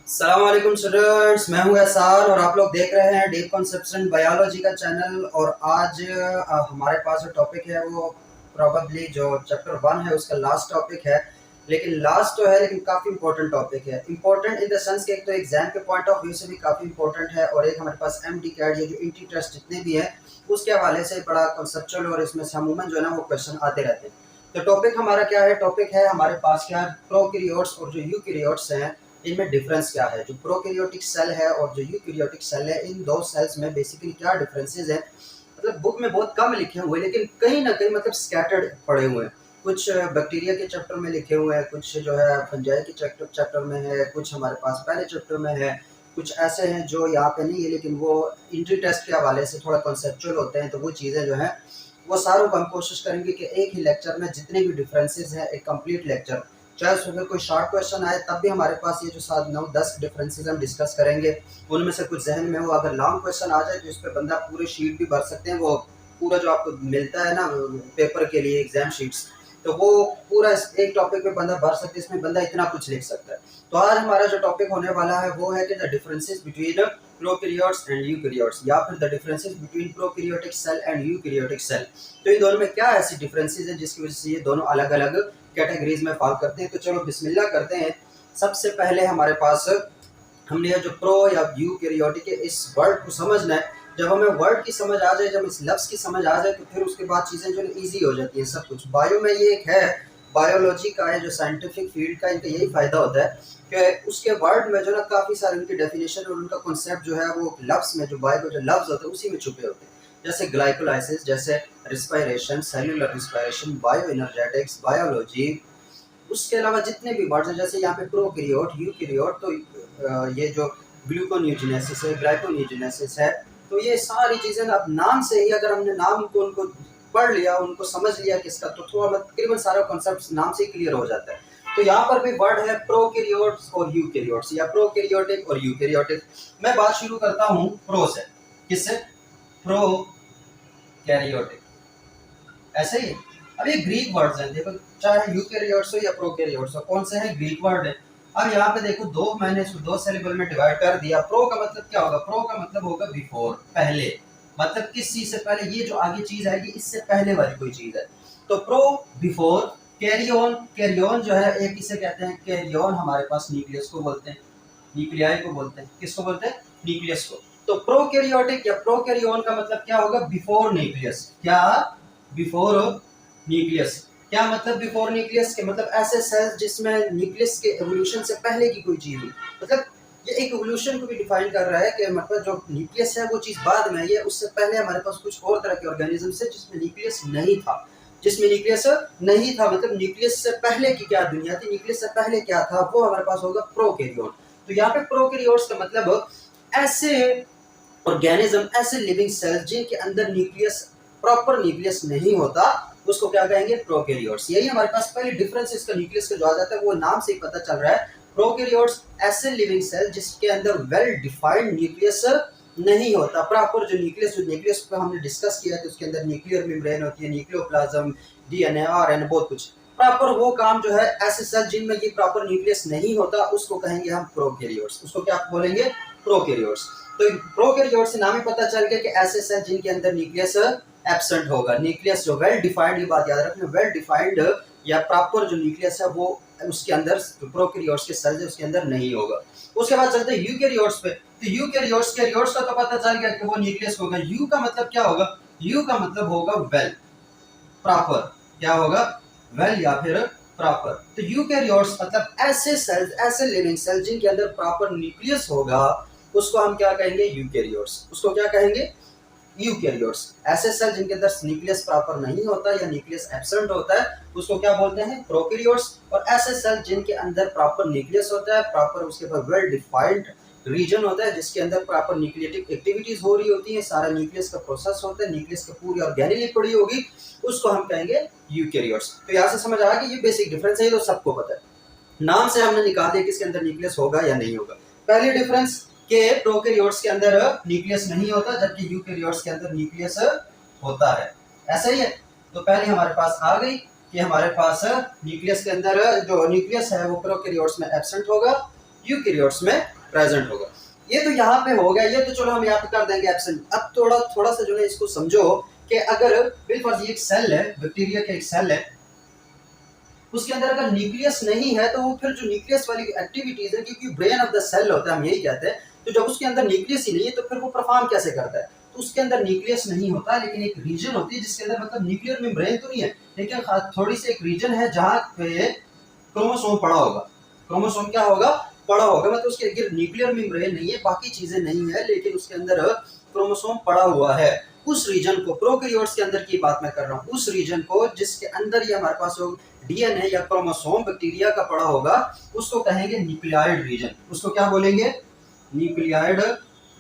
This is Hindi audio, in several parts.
अस्सलाम वालेकुम स्टूडेंट्स, मैं हूं एहसान और आप लोग देख रहे हैं डीप कॉन्सेप्शन बायोलॉजी का चैनल। और आज हमारे पास जो टॉपिक है वो प्रोबेबली जो चैप्टर 1 है उसका लास्ट टॉपिक है। लेकिन लास्ट तो है, लेकिन काफ़ी इंपॉर्टेंट टॉपिक है। इंपॉर्टेंट इन द सेंस कि एक तो एग्जाम के पॉइंट ऑफ व्यू से भी काफ़ी इंपॉर्टेंट है, और एक हमारे पास एमडी कैड ये जो इंटी टेस्ट जितने भी हैं उसके हवाले से बड़ा कॉन्सेप्चुअल और इसमें से अमूमन जो है ना वो क्वेश्चन आते रहते हैं। तो टॉपिक हमारा क्या है? टॉपिक है हमारे पास क्या है, प्रोकैरियोट्स और जो यूकैरियोट्स हैं इनमें डिफरेंस क्या है। जो प्रोकैरियोटिक सेल है और जो यूकैरियोटिक सेल है, इन दो सेल्स में बेसिकली क्या डिफरेंसेस है। मतलब बुक में बहुत कम लिखे हुए, लेकिन कहीं ना कहीं मतलब स्कैटर्ड पड़े हुए हैं। कुछ बैक्टीरिया के चैप्टर में लिखे हुए हैं, कुछ जो है फंजाई के चैप्टर में है, कुछ हमारे पास पहले चैप्टर में है, कुछ ऐसे हैं जो यहाँ पे नहीं है, लेकिन वो इंट्री टेस्ट के हवाले से थोड़ा कॉन्सेप्चुअल होते हैं। तो वो चीज़ें जो है वो सारों को हम कोशिश करेंगे कि एक ही लेक्चर में जितने भी डिफरेंसेस हैं, एक कंप्लीट लेक्चर, चाहे उसमें कोई शॉर्ट क्वेश्चन आए तब भी हमारे पास ये जो 7 9 10 डिफरेंसेस हम डिस्कस करेंगे, उनमें से कुछ जहन में हो। अगर लॉन्ग क्वेश्चन आ जाए तो इस पर बंदा पूरे शीट भी भर सकते हैं। वो पूरा जो आपको मिलता है ना पेपर के लिए एग्जाम शीट्स, तो वो पूरा एक टॉपिक पे बंदा भर सकते है, इसमें बंदा इतना कुछ लिख सकता है। तो आज हमारा जो टॉपिक होने वाला है वो है कि the differences between prokaryotes and eukaryotes, या फिर the differences between prokaryotic cell and eukaryotic cell. तो इन दोनों में क्या ऐसी डिफरेंसेस है जिसकी वजह से ये दोनों अलग अलग कैटेगरीज में फॉल करते हैं। तो चलो बिस्मिल्लाह करते हैं। सबसे पहले हमारे पास हमने जो प्रो या यूकैरियोटिक है इस वर्ड को समझना है। जब हमें वर्ड की समझ आ जाए, जब इस लफ्ज़ की समझ आ जाए, तो फिर उसके बाद चीज़ें जो है ईजी हो जाती है सब कुछ। बायो में ये एक है, बायोलॉजी का है जो साइंटिफिक फील्ड का, इनका यही फ़ायदा होता है कि उसके वर्ड में जो ना काफ़ी सारे उनकी डेफिनेशन और उनका कॉन्सेप्ट जो है वो लफ्ज़ में, जो बायो का जो लफ्ज़ होता है उसी में छुपे होते हैं। जैसे ग्लाइकोलाइसिस, जैसे respiration, cellular respiration, bio energetics, biology, उसके अलावा जितने भी वर्ड्स हैं, जैसे यहाँ पे प्रोकैरियोट, यूकैरियोट, तो ये जो ग्लूकोन्यूजेनेसिस है, ग्लाइकोन्यूजेनेसिस है, तो ये सारी चीज़ें अब नाम से ही अगर हमने नाम को उनको पढ़ लिया, उनको समझ लिया किसका, तो थोड़ा तकरीबन सारा कॉन्सेप्ट नाम से ही क्लियर हो जाता है। तो यहाँ पर भी वर्ड है प्रोकैरियोट्स और यूकैरियोट्स, या प्रोकैरियोटिक और यूकैरियोटिक। मैं बात शुरू करता हूँ प्रो से। किससे? प्रोकैरियोटिक, ऐसे ही। अब ये ग्रीक वर्ड्स हैं, देखो, चाहे यूकैरियोट्स हो या प्रोकैरियोट्स हो, कौन से हैं? ग्रीक वर्ड है। अब यहाँ पे देखो, दो मैंने इसको दो सिलेबल में डिवाइड कर दिया। प्रो का मतलब क्या होगा? प्रो का मतलब होगा बिफोर, पहले। मतलब किस चीज से पहले? ये जो आगे चीज आएगी इससे पहले वाली कोई चीज है। तो प्रो, बिफोर। कैरियोन, कैरियोन जो है एक किसे कहते हैं? कैरियोन हमारे पास न्यूक्लियस को बोलते हैं, न्यूक्लियाई को बोलते हैं। किसको बोलते हैं? न्यूक्लियस को। तो प्रोकैरियोटिक या प्रोकैरियोन का मतलब क्या होगा? Before nucleus. क्या? Before nucleus. क्या मतलब बिफोर न्यूक्लियस के? मतलब ऐसे सेल्स जिसमें न्यूक्लियस के एवोल्यूशन से पहले की कोई चीज हुई। मतलब ये एक एवोल्यूशन को भी डिफाइन कर रहा है कि मतलब जो न्यूक्लियस है वो चीज बाद में आई है, उससे पहले हमारे पास कुछ और तरह के ऑर्गेनिज्म है जिसमें न्यूक्लियस नहीं था। जिसमें न्यूक्लियस नहीं था, मतलब न्यूक्लियस से पहले की क्या दुनिया थी, न्यूक्लियस से पहले क्या था, वो हमारे पास होगा प्रोकैरियोट। तो यहाँ पे प्रोकैरियोट्स का मतलब ऐसे ऑर्गेनिज्म, ऐसे लिविंग सेल्स जिनके अंदर न्यूक्लियस, प्रॉपर न्यूक्लियस नहीं होता, उसको क्या कहेंगे? प्रोकैरियोट्स। यही हमारे पास पहले डिफरेंस इसका न्यूक्लियस का जो आ जाता है वो नाम से ही पता चल रहा है। प्रोकैरियोट्स ऐसे लिविंग सेल जिसके अंदर वेल डिफाइंड न्यूक्लियस नहीं होता। प्रॉपर जो न्यूक्लियस को हमने डिस्कस किया था, उसके अंदर न्यूक्लियर मेम्ब्रेन होती है, न्यूक्लियोप्लाज्म, डीएनए, आरएनए, बहुत कुछ। प्रॉपर वो काम जो है, ऐसे सेल जिनमें ये प्रॉपर न्यूक्लियस नहीं होता, उसको कहेंगे हम प्रोकैरियोट्स। उसको क्या बोलेंगे? प्रोकैरियोट्स। तो प्रोकैरियोट्स से नाम ही पता चल गया कि ऐसे सेल जिनके अंदर न्यूक्लियस एब्सेंट होगा। न्यूक्लियस जो वेल डिफाइंड, ये बात याद रखना, वेल डिफाइंड या प्रॉपर जो न्यूक्लियस है वो उसके अंदर, प्रोकैरियोट्स के सेल उसके अंदर नहीं होगा। उसके बाद चलते हैं यूकैरियोट्स पे। तो यूकैरियोट्स, कैरियोट्स का तो पता चल गया कि वो न्यूक्लियस होगा। यू का मतलब क्या होगा? यू का मतलब होगा वेल, प्रॉपर। क्या होगा? वेल या फिर प्रॉपर। तो यूकैरियोट्स मतलब ऐसे सेल्स, ऐसे लिविंग सेल जिनके अंदर प्रॉपर न्यूक्लियस होगा, उसको हम क्या कहेंगे? यूकैरियोट्स। उसको क्या कहेंगे? यूकैरियोट्स। ऐसे सेल जिनके अंदर न्यूक्लियस प्रॉपर नहीं होता या न्यूक्लियस एब्सेंट होता है, उसको क्या बोलते हैं? प्रोकैरियोट्स। और ऐसे सेल जिनके अंदर प्रॉपर न्यूक्लियस होता है, प्रॉपर उसके बाद वेल डिफाइंड रीजन होता है जिसके अंदर प्रॉपर न्यूक्लियोटिक एक्टिविटीज हो रही होती है, सारा न्यूक्लियस का प्रोसेस होता है, न्यूक्लियस की पूरी ऑर्गेनेली पड़ी होगी, उसको हम कहेंगे यूकैरियोट्स। तो यहाँ से समझ आया कि ये बेसिक डिफरेंस है, ये तो सबको पता है। नाम से हमने निकाल दिया किसके अंदर न्यूक्लियस होगा या नहीं होगा। पहली डिफरेंस के प्रोकैरियोट्स के अंदर न्यूक्लियस नहीं होता, जबकि यूकैरियोट्स के अंदर न्यूक्लियस होता है। ऐसा ही है। तो पहले हमारे पास आ गई कि हमारे पास न्यूक्लियस के अंदर जो न्यूक्लियस है वो प्रोकैरियोट्स में एब्सेंट होगा, यूकैरियोट्स में प्रेजेंट होगा। ये तो यहाँ पे हो गया, ये तो चलो हम यहाँ पे कर देंगे एब्सेंट। अब थोड़ा सा जो है इसको समझो कि अगर बिल्कुल ये एक सेल है, बैक्टीरिया का एक सेल है, उसके अंदर अगर न्यूक्लियस नहीं है तो वो फिर जो न्यूक्लियस वाली एक्टिविटीज है, क्योंकि ब्रेन ऑफ द सेल होता है, हम यही कहते हैं, तो जब उसके अंदर न्यूक्लियस ही नहीं है तो फिर वो परफॉर्म कैसे करता है? तो उसके अंदर न्यूक्लियस नहीं होता, लेकिन एक रीजन होती है जिसके अंदर, मतलब न्यूक्लियर मेम्ब्रेन तो नहीं है, लेकिन थोड़ी सी एक रीजन है जहाँ पे क्रोमोसोम पड़ा होगा। क्रोमोसोम क्या होगा? पड़ा होगा, मतलब उसके अंदर न्यूक्लियर मेम्ब्रेन नहीं है, बाकी चीजें नहीं है, लेकिन उसके अंदर क्रोमोसोम पड़ा हुआ है। उस रीजन को, प्रोकैरियोट्स के अंदर की बात मैं कर रहा हूँ, उस रीजन को जिसके अंदर ये हमारे पास डीएनए या क्रोमोसोम बैक्टीरिया का पड़ा होगा, उसको कहेंगे न्यूक्लियाइड रीजन। उसको क्या बोलेंगे? Nuclide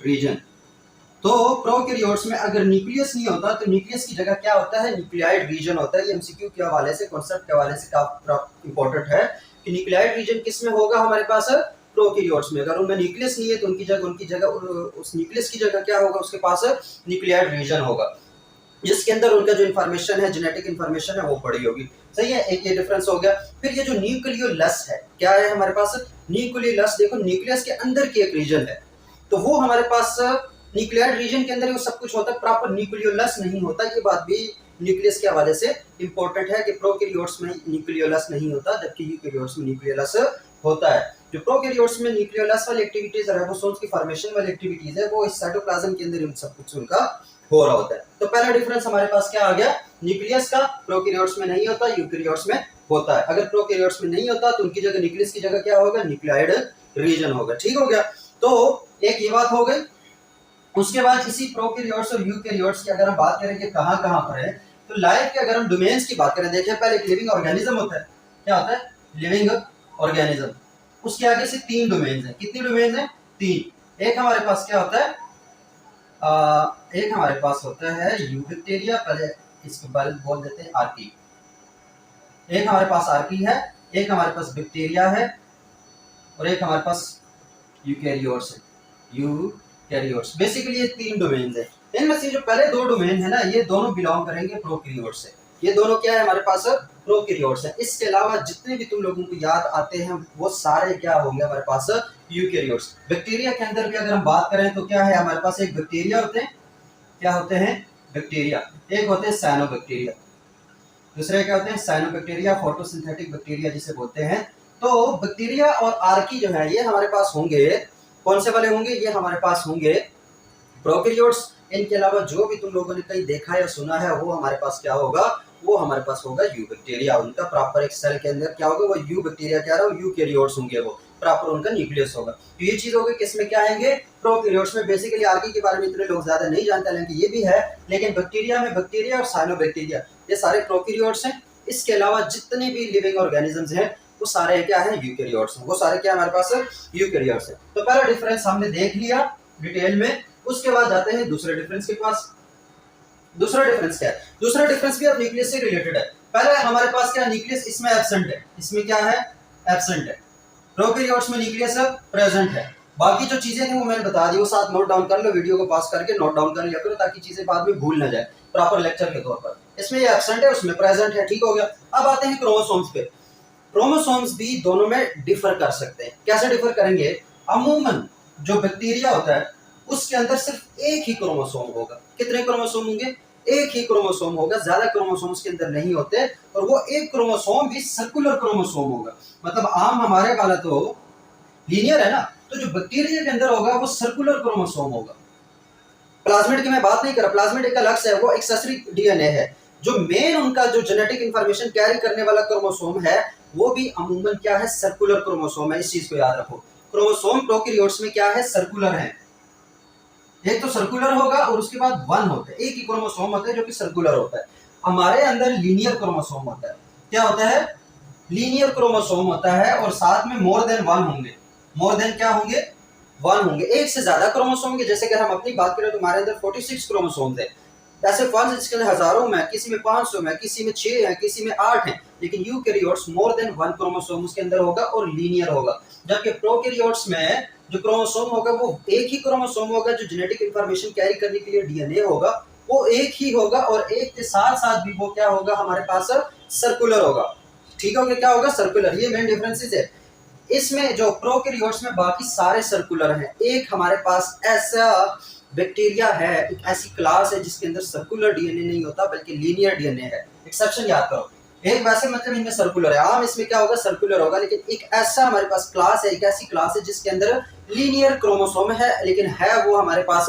reason. तो प्रोकैरियोट्स में अगर न्यूक्लियस नहीं होता तो न्यूक्लियस की जगह क्या होता है? न्यूक्लियाइड रीजन होता है। ये एमसीक्यू के हवाले से, कॉन्सेप्ट के हवाले से काफी इंपॉर्टेंट है कि न्यूक्लियाइड रीजन किस में होगा हमारे पास? प्रोकैरियोट्स में। अगर उनमें न्यूक्लियस नहीं है तो उनकी जगह उस न्यूक्लियस की जगह क्या होगा? उसके पास न्यूक्लियाइड रीजन होगा, जिसके अंदर उनका जो इन्फॉर्मेशन है, जेनेटिक इन्फॉर्मेशन है, वो पड़ी होगी। सही है, एक ये डिफरेंस हो गया। फिर ये जो न्यूक्लियोलस है, क्या है हमारे पास? न्यूक्लियोलस, देखो न्यूक्लियस के अंदर की एक रीजन है, तो वो हमारे पास न्यूक्लियाइड रीजन के अंदर वो सब कुछ होता है, प्रॉपर न्यूक्लियोलस नहीं होता। ये बात भी न्यूक्लियस के हवाले से इंपॉर्टेंट है कि प्रोकैरियोट्स में न्यूक्लियोलस नहीं होता, जबकि यूकैरियोट्स में न्यूक्लियोलस होता है। जो प्रोकैरियोट्स में न्यूक्लियोलस वाली एक्टिविटीज, राइबोसोम्स की फॉर्मेशन वाली एक्टिविटीज है, वो इस साइटोप्लाज्म के अंदर सब कुछ उनका हो रहा होता है। तो पहला डिफरेंस हमारे पास क्या आ गया? न्यूक्लियस का। प्रोकैरियोट्स में नहीं होता, यूकैरियोट्स में होता है। अगर प्रोकैरियोट्स में नहीं होता तो उनकी जगह, न्यूक्लियस की जगह क्या होगा? न्यूक्लियाइड रीजन होगा। ठीक हो गया? तो एक ये बात हो गई। उसके बाद इसी प्रोकैरियोट्स और यूकैरियोट्स की अगर हम बात करें कि कहां कहां पर है, तो लाइफ के अगर हम डोमेन्स की बात करें, देखिए पहले एक लिविंग ऑर्गेनिज्म होता है। क्या होता है? Living organism. उसके आगे से 3 डोमेन्स हैं। कितनी डोमेन्स हैं? 3। एक हमारे पास क्या होता है? एक हमारे पास होता है यूबैक्टीरिया, पहले इसको बोल देते हैं आर्की। एक हमारे पास आर्की है, एक हमारे पास बैक्टीरिया है, और एक हमारे पास यूकैरियोट्स है। यूकैरियोट्स, बेसिकली ये 3 डोमेन है। इनमें से जो पहले 2 डोमेन है ना, ये दोनों बिलोंग करेंगे प्रोकैरियोट्स से। ये दोनों क्या है हमारे पास? प्रोकैरियोट्स है। इसके अलावा जितने भी तुम लोगों को याद आते हैं वो सारे क्या होंगे हमारे पास? यूकैरियोट्स। बैक्टीरिया के अंदर भी अगर हम बात करें तो क्या है हमारे पास? एक बैक्टीरिया होते हैं। क्या होते हैं? बैक्टीरिया। एक होते हैं साइनोबैक्टीरिया, दूसरे क्या होते हैं? साइनोबैक्टीरिया, फोटोसिंथेटिक बैक्टीरिया जिसे बोलते हैं। तो बैक्टीरिया और आर्की जो है ये हमारे पास होंगे, कौन से वाले होंगे? ये हमारे पास होंगे प्रोकैरियोट्स। इनके अलावा जो भी तुम लोगों ने कहीं देखा या सुना है वो हमारे पास क्या होगा? वो हमारे पास होगा यूबैक्टीरिया। उनका प्रॉपर एक सेल के अंदर क्या होगा? वो यूबैक्टीरिया क्या रहा? यूकैरियोट्स होंगे, वो प्रॉपर उनका न्यूक्लियस होगा। तो ये चीज होगी किसमें क्या आएंगे? प्रोकैरियोट्स में। बेसिकली आर्की के बारे में इतने लोग ज्यादा नहीं जानते, लेकिन ये भी है। लेकिन बैक्टीरिया में बैक्टीरिया और साइनोबैक्टीरिया ये सारे प्रोकैरियोट्स हैं। इसके अलावा जितने भी लिविंग ऑर्गेनिजम्स हैं वो सारे क्या है? यूकैरियोट्स हैं। वो सारे क्या हमारे पास? यूकैरियोट्स हैं। तो पहला डिफरेंस हमने देख लिया डिटेल में। उसके बाद जाते हैं दूसरे डिफरेंस के पास। दूसरा डिफरेंस क्या है? दूसरा डिफरेंस भी अब न्यूक्लियस से रिलेटेड है। पहले हमारे पास क्या? न्यूक्लियस इसमें एब्सेंट है। इसमें क्या है? एब्सेंट है। प्रोकैरियोट्स में न्यूक्लियस प्रेजेंट है। बाकी जो चीजें थी वो मैंने बता दी, वो साथ नोट डाउन कर लो, वीडियो को पास करके नोट डाउन कर लिया करो, ताकि चीजें बाद में भूल ना जाए, प्रॉपर लेक्चर के तौर पर। इसमें ये एब्सेंट है, उसमें प्रेजेंट है। ठीक हो गया? अब आते हैं क्रोमोसोम्स पे। क्रोमोसोम्स भी दोनों में डिफर कर सकते हैं। कैसे डिफर करेंगे? अमूमन जो बैक्टीरिया होता है उसके अंदर सिर्फ एक ही क्रोमोसोम होगा। कितने क्रोमोसोम होंगे? एक ही क्रोमोसोम होगा, ज्यादा क्रोमोसोम उसके अंदर नहीं होते। और वो एक क्रोमोसोम भी सर्कुलर क्रोमोसोम होगा। मतलब आम हमारे वाला तो लीनियर है ना, तो जो बैक्टीरिया के अंदर होगा वो सर्कुलर क्रोमोसोम होगा। प्लाज्मिड की मैं बात नहीं कर रहा, प्लाज्मिड एक अलग से है, वो एक्सेसरी डीएनए है। जो मेन उनका जो जेनेटिक इंफॉर्मेशन कैरी करने वाला क्रोमोसोम है वो भी अमूमन क्या है? सर्कुलर क्रोमोसोम है। इस चीज को याद रखो। क्रोमोसोम प्रोकैरियोट्स में क्या है? सर्कुलर है। एक तो सर्कुलर होगा और उसके बाद 1 होता है, एक ही क्रोमोसोम होता है जो कि सर्कुलर होता है। हमारे अंदर लीनियर क्रोमोसोम होता है। क्या होता है? लीनियर क्रोमोसोम होता है, और साथ में मोर देन 1 होंगे। मोर देन क्या होंगे? 1 होंगे। एक से ज्यादा क्रोमोसोम होंगे। जैसे अगर हम अपनी बात करें तो हमारे अंदर 46 क्रोमोसोम्स है। ऐसे फॉर्म्स इसके अंदर हजारों में, किसी में 500 में, किसी में 6 है, किसी में 8 है। लेकिन यूकैरियोट्स मोर देन 1 क्रोमोसोम उसके अंदर होगा और लीनियर होगा। जबकि प्रोकैरियोट्स में जो क्रोमोसोम होगा वो एक ही क्रोमोसोम होगा, जो जेनेटिक इंफॉर्मेशन कैरी करने के लिए डीएनए होगा वो एक ही होगा, और एक के साथ साथ भी वो क्या होगा हमारे पास? सर्कुलर होगा। ठीक हो गया? क्या होगा? सर्कुलर। ये मेन डिफरेंसेस है। इसमें जो प्रोकैरियोट्स में बाकी सारे सर्कुलर हैं, एक हमारे पास ऐसा बैक्टीरिया है, एक ऐसी क्लास है जिसके अंदर सर्कुलर डीएनए नहीं होता बल्कि लीनियर डीएनए है। एक्सेप्शन याद करो, एक वैसे मतलब इनमें सर्कुलर है, आम इसमें क्या होगा सर्कुलर होगा, लेकिन एक ऐसा हमारे पास क्लास है, एक ऐसी क्लास है जिसके अंदर लीनियर क्रोमोसोम है, लेकिन है वो हमारे पास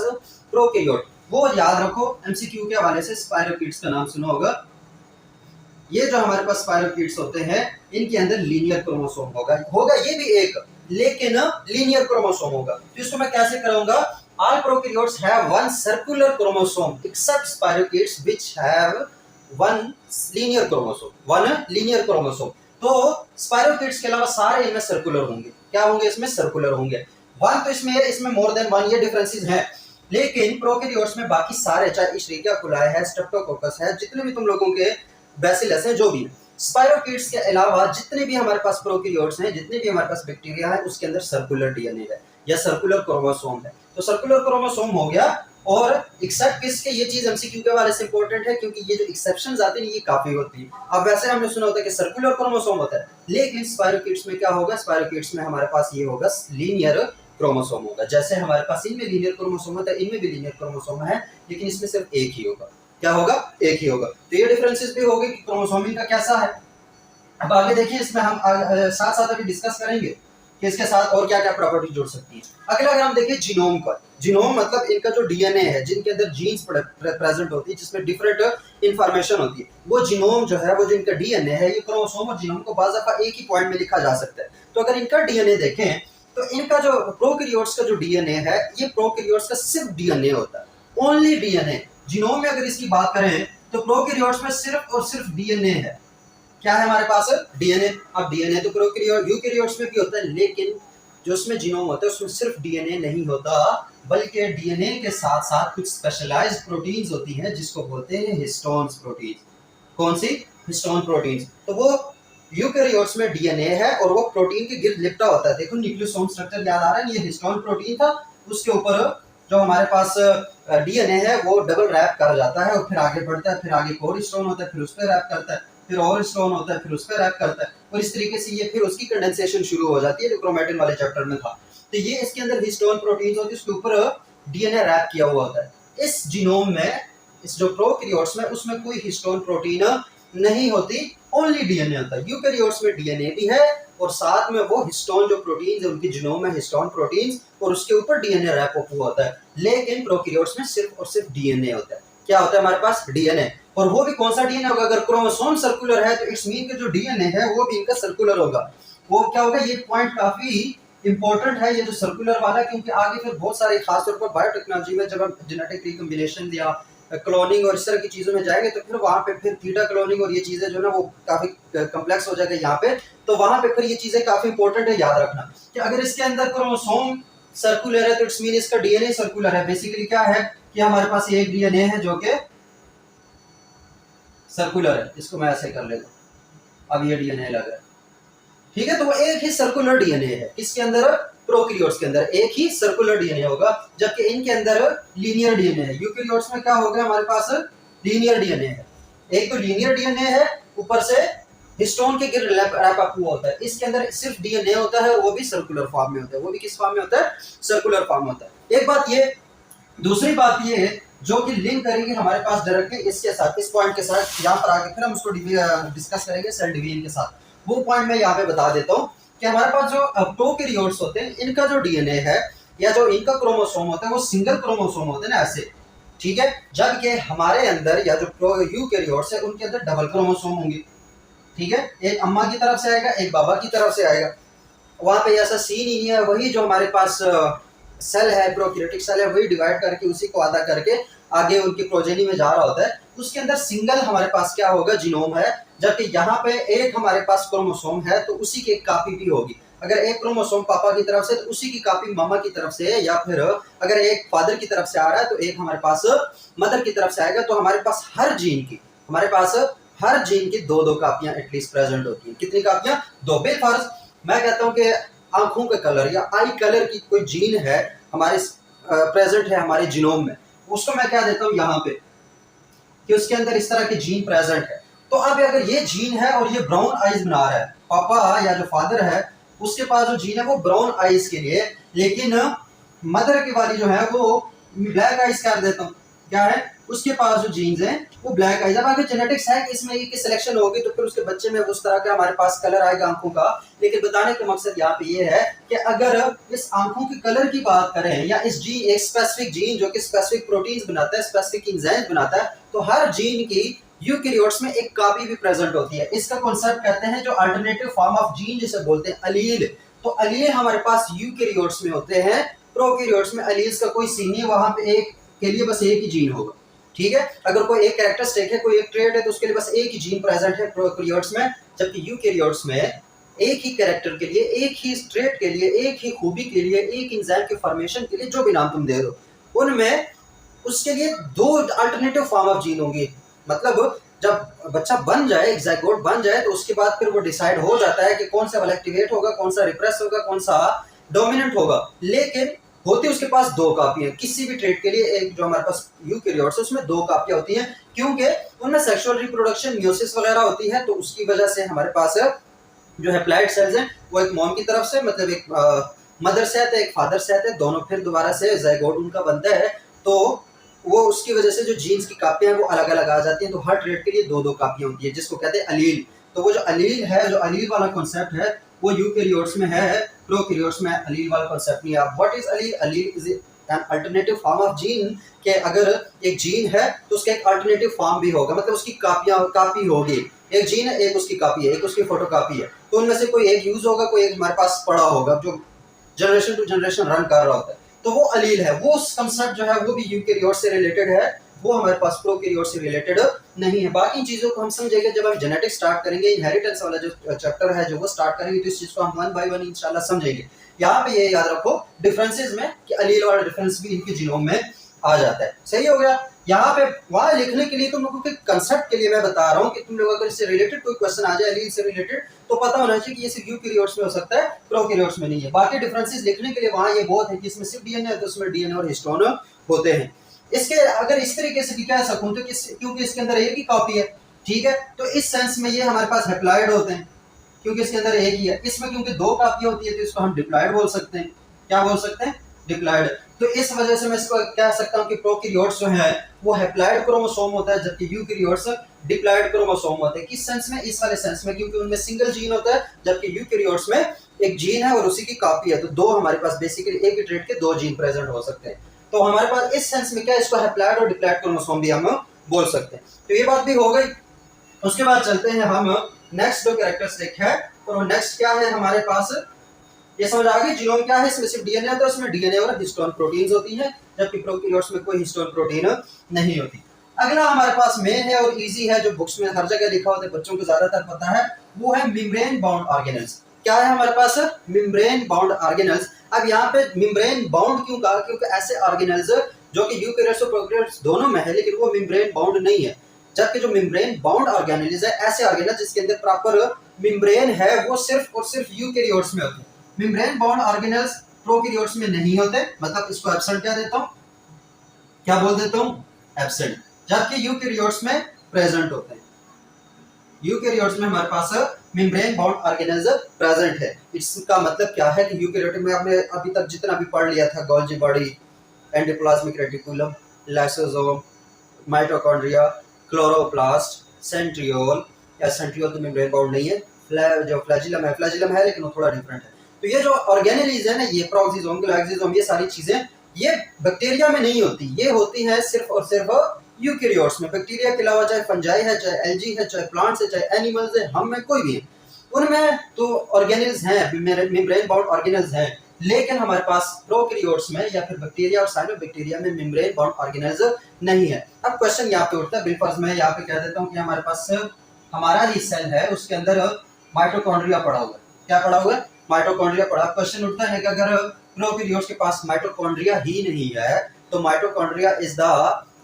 प्रोकैरियोट। वो याद रखो, एमसीक्यू के हवाले से स्पायरोकीट्स का नाम सुना होगा। ये जो हमारे पास स्पायरोकीट्स होते हैं इनके अंदर लीनियर क्रोमोसोम होगा ये भी एक, लेकिन लीनियर क्रोमोसोम होगा। तो इसको मैं कैसे करूंगा, all prokaryotes have one circular chromosome except spirochetes which have one linear chromosome। तो स्पायरोकीट्स के अलावा सारे इनमें सर्कुलर होंगे। क्या होंगे इसमें, सर्कुलर होंगे। वन तो इसमें मोर देन वन, ये डिफरेंसेस हैं, लेकिन प्रोकैरियोट्स में बाकी सारे, चाहे इशरिकिया कुलाई है, स्ट्रेप्टोकोकस है, जितने भी तुम लोगों के बैसिलस हैं, जो भी स्पायरोकीट्स के अलावा जितने भी हमारे पास प्रोकैरियोट्स हैं, जितने भी हमारे पास बैक्टीरिया है, उसके अंदर सर्कुलर डीएनए है या सर्कुलर क्रोमोसोम है। तो सर्कुलर क्रोमोसोम हो गया। और एक्सेप्ट किसके, ये चीज एमसीक्यू के वाले से इंपॉर्टेंट है क्योंकि ये जो एक्सेप्शंस आते हैं ये काफी होती है। अब वैसे हमने सुना होता है कि सर्कुलर क्रोमोसोम होता है, लेकिन स्पायरोकीट्स में क्या होगा, स्पायरोकीट्स में हमारे पास ये होगा लीनियर क्रोमोसोम होगा। जैसे हमारे पास इनमें लीनियर क्रोमोसोम होता है, इनमें भी लीनियर क्रोमोसोम है, लेकिन इसमें सिर्फ एक ही होगा। क्या होगा, एक ही होगा। तो ये डिफरेंसेस भी होंगे कि क्रोमोसोमिंग का कैसा है। अब आगे देखिए, इसमें हम साथ साथ अभी डिस्कस करेंगे कि इसके साथ और क्या क्या प्रॉपर्टी जुड़ सकती है। अगला अगर हम देखें जीनोम का, जीनोम मतलब इनका जो डीएनए है, जिनके अंदर जीन्स प्रेजेंट होती है, जिसमें डिफरेंट इंफॉर्मेशन होती है, वो जीनोम जो है, वो जो इनका डीएनए है, ये क्रोमोसोम और जीनोम को बाज़ाफ़ा एक ही पॉइंट में लिखा जा सकता है। तो अगर इनका डीएनए देखें तो इनका जो प्रोकैरियोट्स का जो डीएनए है, ये प्रोकैरियोट्स का सिर्फ डीएनए होता है, ओनली डीएनए। जीनोम में अगर इसकी बात करें तो प्रोकैरियोट्स में सिर्फ और सिर्फ डीएनए है। क्या है हमारे पास, डीएनए। अब डीएनए तो यूकैरियोट्स में भी होता है, लेकिन जो उसमें जीनोम होता है उसमें सिर्फ डीएनए नहीं होता, बल्कि डीएनए के साथ साथ कुछ स्पेशलाइज्ड प्रोटीन्स होती हैं जिसको बोलते हैं हिस्टोन्स प्रोटीन। कौन सी, हिस्टोन प्रोटीन्स। तो वो यूकैरियोट्स में डीएनए है और वो प्रोटीन के गिर्द लिपटा होता है। देखो न्यूक्लियोसोम स्ट्रक्चर याद आ रहा है, ये हिस्टोन प्रोटीन था, उसके ऊपर जो हमारे पास डीएनए है वो डबल रैप कर जाता है और फिर आगे बढ़ता है, फिर आगे और हिस्टोन होता है, फिर उस पर रैप करता है, फिर और स्टोन होता है, फिर उस पर रैप करता है, और इस तरीके से ये फिर उसकी कंडेंसेशन शुरू हो जाती है, जो क्रोमैटिन वाले चैप्टर में था। तो ये इसके अंदर हिस्टोन प्रोटीन्स होती है, उसके ऊपर डीएनए रैप किया हुआ होता है। इस जीनोम में, इस जो प्रोकैरियोट्स में, उसमें कोई हिस्टोन प्रोटीन नहीं होती, ओनली डीएनए होता है। यूकैरियोट्स में डीएनए भी है और साथ में वो हिस्टोन जो प्रोटीन्स है, उनकी जीनोम में हिस्टोन प्रोटीन्स और उसके ऊपर डीएनए रैप हुआ होता है। लेकिन प्रोकैरियोट्स में सिर्फ और सिर्फ डीएनए होता है। क्या होता है हमारे पास, डीएनए। और वो भी कौन सा डीएनए होगा, अगर क्रोमोसोम सर्कुलर है तो इट्स मीन कि जो डीएनए है वो भी इनका सर्कुलर होगा। वो क्या होगा, ये पॉइंट काफी इंपॉर्टेंट है, ये जो सर्कुलर वाला, क्योंकि आगे फिर बहुत सारे, खासतौर पर बायोटेक्नोलॉजी में जब हम जेनेटिक रिकॉम्बिनेशन या क्लोनिंग और इस तरह की चीजों में जाएंगे तो फिर वहां पे फिर थीटा क्लोनिंग और ये चीजें जो ना वो काफी कम्प्लेक्स हो जाएगा यहाँ पे। तो वहां पे फिर ये चीजें काफी इंपॉर्टेंट है, याद रखना कि अगर इसके अंदर क्रोमोसोम सर्कुलर है तो इट्स मीन इसका डीएनए सर्कुलर है। बेसिकली क्या है कि हमारे पास एक डीएनए है जो कि सर्कुलर है, इसको मैं ऐसे कर लेता हूं, अब ये डीएनए लग रहा है, ठीक है। तो वो एक ही सर्कुलर डीएनए है, किसके अंदर, प्रोकैरियोट्स के अंदर एक ही सर्कुलर डीएनए होगा, जबकि इनके अंदर लीनियर डीएनए है। यूकैरियोट्स में क्या होगा, हमारे पास लीनियर डीएनए है। एक तो लीनियर डीएनए है, ऊपर से हिस्टोन के गिर रैप अप हुआ होता है। इसके अंदर सिर्फ डीएनए होता है और वो भी सर्कुलर फॉर्म में होता है। वो भी किस फॉर्म में होता है, सर्कुलर फॉर्म में होता है। एक बात ये, दूसरी बात ये जो कि लिंक करेंगे हमारे पास डायरेक्टली इसके साथ, इस पॉइंट के साथ, यहाँ पर आके फिर हम उसको डिस्कस करेंगे सेल डिवीजन के साथ। वो पॉइंट मैं यहाँ पे बता देता हूँ कि हमारे पास जो प्रोकैरियोट्स होते हैं, इनका जो डीएनए है या जो इनका क्रोमोसोम होता है वो सिंगल क्रोमोसोम होते हैं ना, ऐसे, ठीक है। जबकि हमारे अंदर या जो यूकैरियोट्स है उनके अंदर डबल क्रोमोसोम होंगे, ठीक है। एक अम्मा की तरफ से आएगा, एक बाबा की तरफ से आएगा। वहां पे ऐसा सीन ही नहीं है, वही जो हमारे पास सेल है, प्रोकैरियोटिक सेल है, वही डिवाइड करके उसी को आधा करके आगे उनकी प्रोजेनी में जा रहा होता है। उसके अंदर सिंगल हमारे पास क्या होगा, जीनोम है, जबकि यहाँ पे एक हमारे पास क्रोमोसोम है तो उसी की एक कॉपी भी होगी। अगर एक क्रोमोसोम पापा की तरफ से तो उसी की कॉपी मामा की तरफ से, या फिर अगर एक फादर की तरफ से आ रहा है तो एक हमारे पास मदर की तरफ से आएगा। तो हमारे पास हर जीन की दो दो कापियां एटलीस्ट प्रेजेंट होती हैं। कितनी कापियां, दो। बेफर्ज मैं कहता हूं कि आंखों का कलर या आई कलर की कोई जीन है हमारे प्रेजेंट है हमारे जीनोम में, उसको मैं क्या देता हूं यहाँ पे कि उसके अंदर इस तरह की जीन प्रेजेंट है। तो अब अगर ये जीन है और ये ब्राउन आईज बना रहा है, पापा या जो फादर है उसके पास जो जीन है वो ब्राउन आइज के लिए, लेकिन मदर की वाली जो है वो ब्लैक आइज कर देता हूँ, क्या है उसके पास जो जीन्स हैं वो ब्लैक आइज। अब आगे जेनेटिक्स है कि इसमें की सिलेक्शन होगी तो फिर उसके बच्चे में उस तरह का हमारे पास कलर आएगा आंखों का। लेकिन बताने का मकसद यहाँ पे ये है कि अगर इस आंखों के कलर की बात करें या इस जीन एक स्पेसिफिक जीन जो कि स्पेसिफिक प्रोटीन्स बनाता है, स्पेसिफिक एंजाइम्स बनाता है, तो हर जीन की यूकेरियोट्स में एक कॉपी भी प्रेजेंट होती है। इसका कॉन्सेप्ट कहते हैं जो अल्टरनेटिव फॉर्म ऑफ जीन जिसे बोलते हैं अलील। तो अलील हमारे पास यूकेरियोट्स में होते हैं, प्रोकैरियोट्स में अलील्स का कोई सीन नहीं, वहां पे एक के लिए बस एक ही जीन होगा, ठीक है। अगर कोई एक कैरेक्टरिस्टिक है, कोई एक ट्रेट है, तो उसके लिए बस एक ही जीन प्रेजेंट है प्रोकैरियोट्स में, जबकि यूकेरियोट्स में एक ही कैरेक्टर के लिए, एक ही ट्रेट के लिए, एक ही खूबी के लिए, एक एंजाइम के फॉर्मेशन के लिए, जो भी नाम तुम दे दो, उनमें उसके लिए दो अल्टरनेटिव फॉर्म ऑफ जीन होंगे। मतलब जब बच्चा बन जाए, ज़ायगोट बन जाए, तो उसके बाद फिर वो डिसाइड हो जाता है कि कौन सा वाला एक्टिवेट होगा, कौन सा रिप्रेस होगा, कौन सा डोमिनेंट होगा। लेकिन होती उसके पास दो कापियां किसी भी ट्रेट के लिए। एक जो हमारे पास यूकेरियोट्स है उसमें दो कापियां होती हैं, क्योंकि उनमें सेक्सुअल रिप्रोडक्शन म्यूसिस वगैरह होती है, तो उसकी वजह से हमारे पास जो हैप्लॉइड सेल्स हैं वो एक मॉम की तरफ से, मतलब एक मदर से आते हैं, एक फादर से आते हैं, दोनों फिर दोबारा से ज़ायगोट उनका बनता है, तो वो उसकी वजह से जो जीन्स की कापियां हैं वो अलग अलग आ जाती हैं। तो हर ट्रेट के लिए दो दो कापियां होती है, जिसको कहते हैं अलील। तो वो जो अलील है, जो अलील वाला कॉन्सेप्ट है, वो यूकेरियोट्स में है, प्रोकैरियोट्स में अलील वाला कॉन्सेप्ट नहीं है। What is allele? Allele is an alternative form of gene, कि अगर एक जीन है तो उसका एक अल्टरनेटिव फॉर्म भी होगा, मतलब उसकी कापी होगी। एक जीन है, एक उसकी कापी है, एक उसकी फोटोकॉपी है, तो उनमें से कोई एक यूज होगा, कोई एक हमारे पास पड़ा होगा जो जनरेशन टू जनरेशन रन कर रहा होता है, तो वो अलील है। वो कंसेप्ट जो है वो भी यूकेरियोट से रिलेटेड है, वो हमारे पास प्रोकैरियोट से रिलेटेड नहीं है। बाकी चीजों को हम समझेंगे जब हम जेनेटिक्स स्टार्ट करेंगे, इनहेरिटेंस वाला जो चैप्टर है जो वो स्टार्ट करेंगे, तो इस चीज को हम वन बाय वन इंशाल्लाह समझेंगे। यहाँ पे ये याद रखो डिफरेंसेस में कि अलील वाला डिफरेंस भी इनके जीनोम में आ जाता है। सही हो गया। यहाँ पे वहां लिखने के लिए तुम लोगों के कंसेप्ट के लिए मैं बता रहा हूँ कि तुम लोग अगर इससे रिलेटेड कोई क्वेश्चन आ जाए अलील से रिलेटेड, तो पता होना चाहिए कि ये सिर्फ यूकेरियोट्स में हो सकता है, प्रोकैरियोट्स में नहीं है। बाकी डिफरेंसेस लिखने के लिए वहां ये बहुत है कि इसमें सिर्फ डीएनए है तो उसमें डीएनए और हिस्टोन होते हैं। इसके अगर इस तरीके से भी कह सकूं तो क्योंकि इसके अंदर एक ही कॉपी है, ठीक है, तो इस सेंस में ये हमारे पास हैप्लॉइड होते हैं क्योंकि इसके अंदर एक ही है। इसमें क्योंकि दो कापियां होती है तो इसको हम डिप्लॉइड बोल सकते हैं। क्या बोल सकते हैं? डिप्लॉइड। तो इस वजह से मैं इसको कह सकता हूं कि प्रोकैरियोट्स जो है वो हैप्लॉइड क्रोमोसोम होता है, जबकि यूकेरियोट्स डिप्लॉइड क्रोमोसोम होते हैं। किस सेंस में? इस वाले सेंस में, क्योंकि उनमें सिंगल जीन होता है, जबकि यूकेरियोट्स में एक जीन है और उसी की कॉपी है। तो दो हमारे पास बेसिकली एक ही ट्रेट के दो जीन प्रेजेंट हो सकते हैं। तो हमारे पास इस सेंस में क्या, इसको हैप्लॉइड और डिप्लॉइड क्रोमोसोम भी हम बोल सकते हैं। तो ये बात भी हो गई। उसके बाद चलते हैं हम नेक्स्ट जो कैरेक्टरिस्टिक है, और नेक्स्ट क्या है हमारे पास, ये समझ आ गई। जीनोम क्या है? इसमें सिर्फ डीएनए होता है, उसमें डीएनए और हिस्टोन प्रोटीन्स होती हैं, जबकि प्रोकैरियोट्स में कोई हिस्टोन प्रोटीन नहीं होती। अगला हमारे पास मेन है और इजी है, जो बुक्स में हर जगह लिखा होता है, बच्चों को ज्यादातर पता है, वो है मेम्ब्रेन बाउंड ऑर्गेनेल्स। क्या है हमारे पास? Membrane bound organelles. अब यहाँ पे मेम्ब्रेन बाउंड क्यों कहा? क्योंकि ऐसे ऑर्गेनेल्स जो कि यूकेरियोट्स और प्रोकैरियोट्स दोनों में है, लेकिन वो मेम्ब्रेन बाउंड नहीं है। जबकि जो मेम्ब्रेन बाउंड ऑर्गेनेल्स है, ऐसे ऑर्गेनेल्स जिसके अंदर प्रॉपर मेम्ब्रेन है, वो सिर्फ और सिर्फ यूकेरियोट्स में होते हैं। मेम्ब्रेन बाउंड ऑर्गेनेल्स प्रोकैरियोट्स में नहीं होते, मतलब इसको एब्सेंट क्या देता हूं, क्या बोल देता हूं? एब्सेंट। जबकि यूकेरियोट्स में प्रेजेंट होते हैं। यूकेरियोट्स में हमारे पास मेम्ब्रेन बाउंड ऑर्गेनेल्स प्रेजेंट है। इसका मतलब क्या है कि यूकेरियोट में आपने अभी तक जितना भी पढ़ लिया था, Golgi body, endoplasmic reticulum, lysosome, mitochondria, chloroplast, centriole, या सेंट्रियोल तो मेम्ब्रेन बाउंड नहीं है, जो फ्लैजिलम है लेकिन वो थोड़ा डिफरेंट है। तो ये जो ऑर्गेनेलीज है ना, ये प्रोक्सिसोम, ग्लाइक्सिसोम, ये सारी चीजें ये बैक्टीरिया में नहीं होती, ये होती है सिर्फ और सिर्फ यूकेरियोट्स में। बैक्टीरिया के अलावा चाहे फंजाई है, चाहे एल्गी है, चाहे प्लांट्स है, चाहे एनिमल्स है, हम में कोई भी है, उनमें तो ऑर्गेनेल्स हैं, मेम्ब्रेन बाउंड ऑर्गेनेल्स हैं। लेकिन हमारे पास प्रोकैरियोट्स में या फिर बैक्टीरिया और साइनोबैक्टीरिया में मेम्ब्रेन बाउंड ऑर्गेनेल्स नहीं है। अब क्वेश्चन यहाँ पे उठता है, बिल्फर्ज में यहाँ पे कह देता हूँ कि हमारे पास हमारा ही सेल है, उसके अंदर माइटोकॉन्ड्रिया पड़ा हुआ है। क्या पड़ा हुआ है? माइटोकॉन्ड्रिया पड़ा। क्वेश्चन उठता है कि अगर प्रोकैरियोट्स के पास माइटोकॉन्ड्रिया ही नहीं है, तो mitochondria is the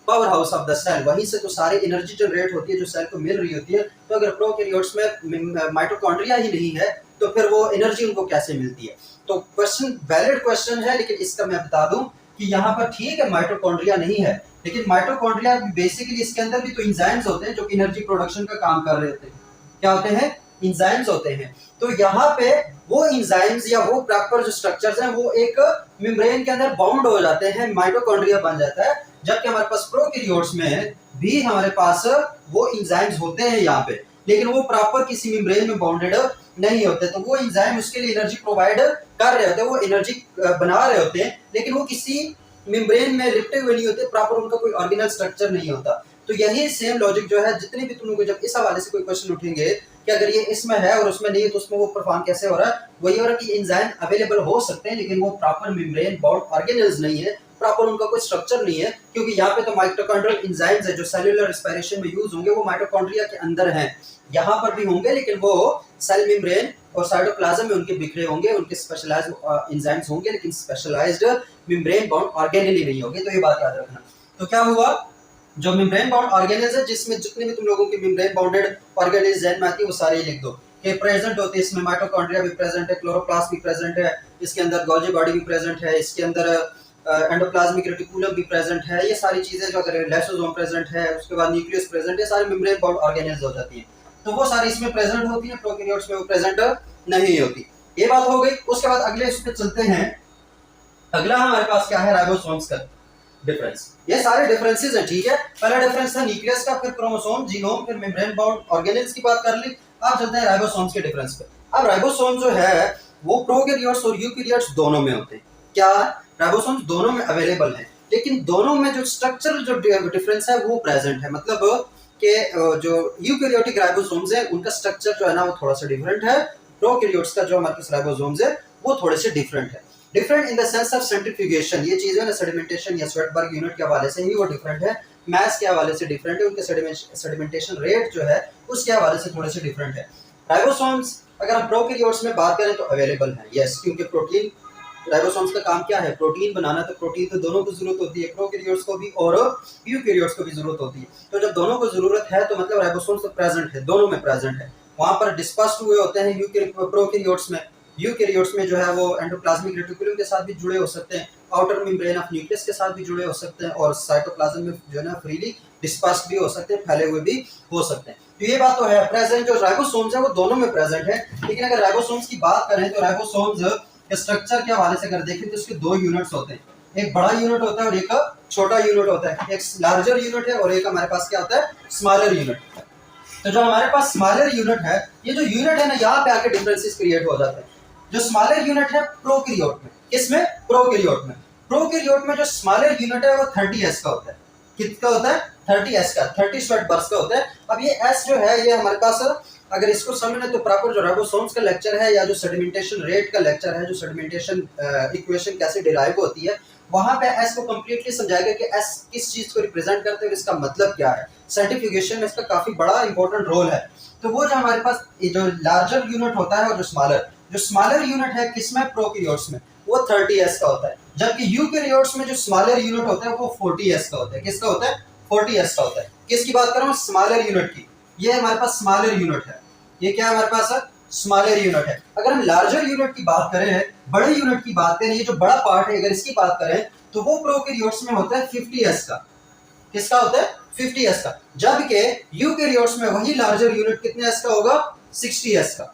power house of the cell, वहीं से तो सारी एनर्जी जनरेट होती है जो सेल को मिल रही होती है। तो अगर प्रोकैरियोट्स में माइटोकॉन्ड्रिया ही नहीं है, तो फिर वो एनर्जी उनको कैसे मिलती है? तो क्वेश्चन वैलिड क्वेश्चन है, लेकिन इसका मैं बता दूं कि यहाँ पर ठीक है माइटोकॉन्ड्रिया नहीं है, लेकिन माइटोकॉन्ड्रिया बेसिकली इसके अंदर भी तो एंजाइम्स होते हैं जो कि एनर्जी प्रोडक्शन का काम कर रहे होते हैं। क्या होते हैं? इंजाइम्स होते हैं। तो यहाँ पे वो इंजाइम्स या वो प्रॉपर जो स्ट्रक्चर्स हैं वो एक मेम्ब्रेन के अंदर बाउंड हो जाते हैं, माइटोकॉन्ड्रिया बन जाता है। जबकि हमारे पास प्रोकैरियोट्स में भी हमारे पास वो इंजाइम्स होते हैं यहाँ पे, लेकिन वो प्रॉपर किसी मेम्ब्रेन में बाउंडेड नहीं होते। तो वो इंजाइम उसके लिए एनर्जी प्रोवाइड कर रहे होते हैं, वो एनर्जी बना रहे होते हैं, लेकिन वो किसी मेम्ब्रेन में लिपटे हुए नहीं होते, प्रॉपर उनका कोई ऑर्गेनल स्ट्रक्चर नहीं होता। तो यही सेम लॉजिक जो है, जितने भी तुम लोगों को जब इस हवाले से कोई क्वेश्चन उठेंगे कि अगर ये इसमें है और उसमें नहीं है तो उसमें वो परफॉर्म कैसे हो रहा है, वही हो रहा है कि एंजाइम अवेलेबल हो सकते हैं लेकिन वो प्रॉपर मेम्ब्रेन बाउंड ऑर्गेनल्स नहीं है, प्रॉपर उनका कोई स्ट्रक्चर नहीं है। क्योंकि यहाँ पे तो माइटोकॉन्ड्रियल एंजाइम्स है जो सेलुलर रेस्पिरेशन में यूज होंगे, वो माइटोकॉन्ड्रिया के अंदर हैं, यहाँ पर भी होंगे, लेकिन वो सेल मेम्ब्रेन और साइटोप्लाज्म में उनके बिखरे होंगे, उनके स्पेशलाइज्ड एंजाइम्स होंगे, लेकिन स्पेशलाइज्ड मेम्ब्रेन बाउंड ऑर्गेनल नहीं होंगे। तो ये बात याद रखना। तो क्या हुआ, जो मेम्ब्रेन बाउंड ऑर्गेनल्स है, जिसमें जितने भी तुम लोगों की मेम्ब्रेन बाउंडेड ऑर्गेनल्स जहन में आती है वो सारी लिख दो कि प्रेजेंट होती है। इसमें माइटोकॉन्ड्रिया भी प्रेजेंट है, क्लोरोप्लास्ट भी प्रेजेंट है, इसके अंदर गोल्जी बॉडी भी प्रेजेंट है, इसके अंदर एंडोप्लाज्मिक रेटिकुलम भी प्रेजेंट है। ये सारी चीजें जो अगर लाइसोसोम प्रेजेंट है, उसके बाद न्यूक्लियस प्रेजेंट है, सारी मेम्ब्रेन बाउंड ऑर्गेनल्स हो जाती हैं। तो वो सारी इसमें प्रेजेंट होती है, प्रोकैरियोट्स में वो प्रेजेंट नहीं होती। ये बात हो गई। उसके बाद अगले इस पे चलते हैं। अगला हमारे पास क्या है, राइबोसोम्स का डिफरेंस। ये सारे डिफरेंसेस हैं, ठीक है। पहला डिफरेंस था न्यूक्लियस का, फिर क्रोमोसोम, जीनोम, फिर मेम्ब्रेन बाउंड ऑर्गेनल्स की बात कर ली। अब चलते हैं राइबोसोम्स के डिफरेंस पे। अब राइबोसोम जो है वो प्रोकैरियोट्स और यूकैरियोट्स दोनों में होते हैं। क्या राइबोसोम्स दोनों में अवेलेबल है, लेकिन दोनों में जो स्ट्रक्चरल जो डिफरेंस है वो प्रेजेंट है। मतलब कि जो यूकैरियोटिक राइबोसोम्स है उनका स्ट्रक्चर जो है ना वो थोड़ा सा डिफरेंट है, प्रोकैरियोट्स का जो हमारे पास राइबोसोम्स है वो थोड़े से डिफरेंट है। Different in the sense of centrifugation, ये चीज है ना सेडिमेंटेशन या स्वेटबर्ग यूनिट के हवाले से ही वो डिफरेंट है, मास के हवाले से डिफरेंट है, उनके सेडिमेंटेशन रेट जो है उसके हवाले से थोड़े से डिफरेंट है। राइबोसोम्स अगर हम प्रोकैरियोट्स में बात करें तो अवेलेबल है, यस, क्योंकि प्रोटीन, राइबोसोम्स का काम क्या है, प्रोटीन बनाना। तो प्रोटीन तो दोनों को जरूरत होती है, प्रोकैरियोट्स को भी और यूकैरियोट्स को भी जरूरत होती है। तो जब दोनों को जरूरत है तो मतलब राइबोसोम्स तो प्रेजेंट है, दोनों में प्रेजेंट है। वहां पर डिस्पर्स्ड हुए होते हैं प्रोकैरियोट्स में। यूकैरियोट्स में जो है वो एंडोप्लाज्मिक रेटिकुलम के साथ भी जुड़े हो सकते हैं, आउटर मेम्ब्रेन ऑफ न्यूक्लियस के साथ भी जुड़े हो सकते हैं, और साइटोप्लाज्म में जो है ना फ्रीली डिस्पर्स्ड भी हो सकते हैं, फैले हुए भी हो सकते हैं। तो ये बात तो है, प्रेजेंट जो राइबोसोम्स है वो दोनों में प्रेजेंट है। लेकिन अगर राइबोसोम्स की बात करें तो राइबोसोम्स स्ट्रक्चर के हवाले से अगर देखें तो इसके दो यूनिट्स होते हैं, एक बड़ा यूनिट होता है और एक छोटा यूनिट होता है। एक लार्जर यूनिट है और एक हमारे पास क्या होता है, स्मॉलर यूनिट। तो जो हमारे पास स्मॉलर यूनिट है, ये जो यूनिट है ना यहाँ पे आके डिफरेंसेस क्रिएट हो जाते हैं। जो स्मॉलर यूनिट है प्रोकैरियोट में, किसमें, प्रोकैरियोट में। प्रोकैरियोट में जो स्मॉलर यूनिट है वो 30s का होता है। कितना होता है, 30s का, 30 स्वेटबर्ग्स का होता है। अब ये s जो है ये हमारे पास अगर इसको समझना तो प्रॉपर जो राइबोसोम्स का लेक्चर है या जो सेडिमेंटेशन रेट का लेक्चर है, जो सेडिमेंटेशन इक्वेशन कैसे डिराइव होती है, वहां पे एस को कंप्लीटली समझाएगा कि एस किस चीज को रिप्रेजेंट करते हैं, इसका मतलब क्या है। साइंटिफिकेशन में इसका काफी बड़ा इंपॉर्टेंट रोल है। तो वो जो हमारे पास जो लार्जर यूनिट होता है और जो स्मॉलर यूनिट है किसमें, प्रोकैरियोट्स में, वो 30s का होता है। जबकि यूकैरियोट्स में जो स्मॉलर यूनिट होता है वो 40s का होता है। किसका होता है, 40s का होता है। किसकी बात कर रहा हूँ, स्मॉलर यूनिट की। ये हमारे पास स्मॉलर यूनिट है, ये क्या हमारे पास है, स्मॉलर यूनिट है। अगर हम लार्जर यूनिट की बात करें, बड़े यूनिट की बात करें, ये जो बड़ा पार्ट है अगर इसकी बात करें तो वो प्रोकैरियोट्स में होता है 50s का। किसका होता है, 50s का। जबकि यूकैरियोट्स में वही लार्जर यूनिट कितने s का होगा, 60s का।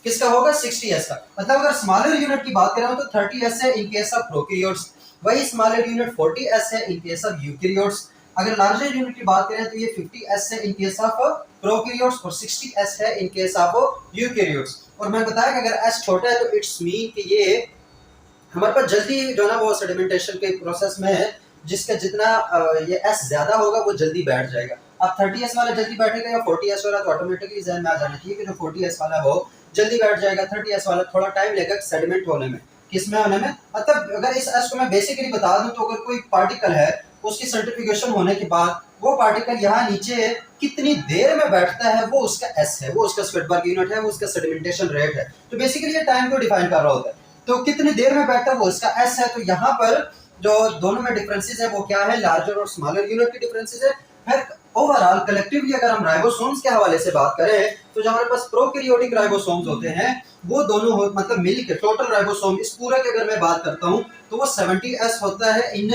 किसका होगा, 60s का। मतलब अगर स्मॉलर यूनिट की बात करें तो 30s है इन केस ऑफ प्रोकैरियोट्स, वही स्मॉलर यूनिट 40s है इन केस ऑफ यूकैरियोट्स। अगर लार्जर यूनिट की बात करें तो ये 50s है इन केस ऑफ प्रोकैरियोट्स और 60s है इन केस ऑफ यूकैरियोट्स। और मैं बताया कि अगर s छोटा है तो इट्स मीन कि ये हमारे पास जल्दी जो ना वो सेडिमेंटेशन के प्रोसेस में है, जिसका जितना ये s ज्यादा होगा वो जल्दी बैठ जाएगा। अब 30s वाला जल्दी बैठेगा या 40s वाला, तो ऑटोमेटिकली जहन में आ जाना चाहिए कि जो 40s वाला वो जल्दी बैठ जाएगा, 30s वाला थोड़ा टाइम लगेगा सेडिमेंट होने में। किसमें होने में, मतलब अगर इस s को मैं बेसिकली बता दूं तो अगर कोई पार्टिकल है उसकी सर्टिफिकेशन होने के बाद वो पार्टिकल यहाँ नीचे कितनी देर में बैठता है वो उसका s है, वो उसका स्वेटबर्ग यूनिट है, वो उसका सेडिमेंटेशन रेट है। तो बेसिकली ये टाइम को डिफाइन कर रहा होता है, तो कितनी देर में बैठता है वो इसका s है। तो यहाँ पर जो दोनों में डिफरेंसेस है वो क्या है, लार्जर और स्मॉलर यूनिट की डिफरेंसेस है। फिर ओवरऑल कलेक्टिवली अगर हम राइबोसोम्स के हवाले से बात करें तो जो हमारे पास प्रोकैरियोटिक राइबोसोम्स होते हैं वो दोनों मतलब मिलकर टोटल राइबोसोम इस पूरे के अगर मैं बात करता हूं तो वो 70s होता है इन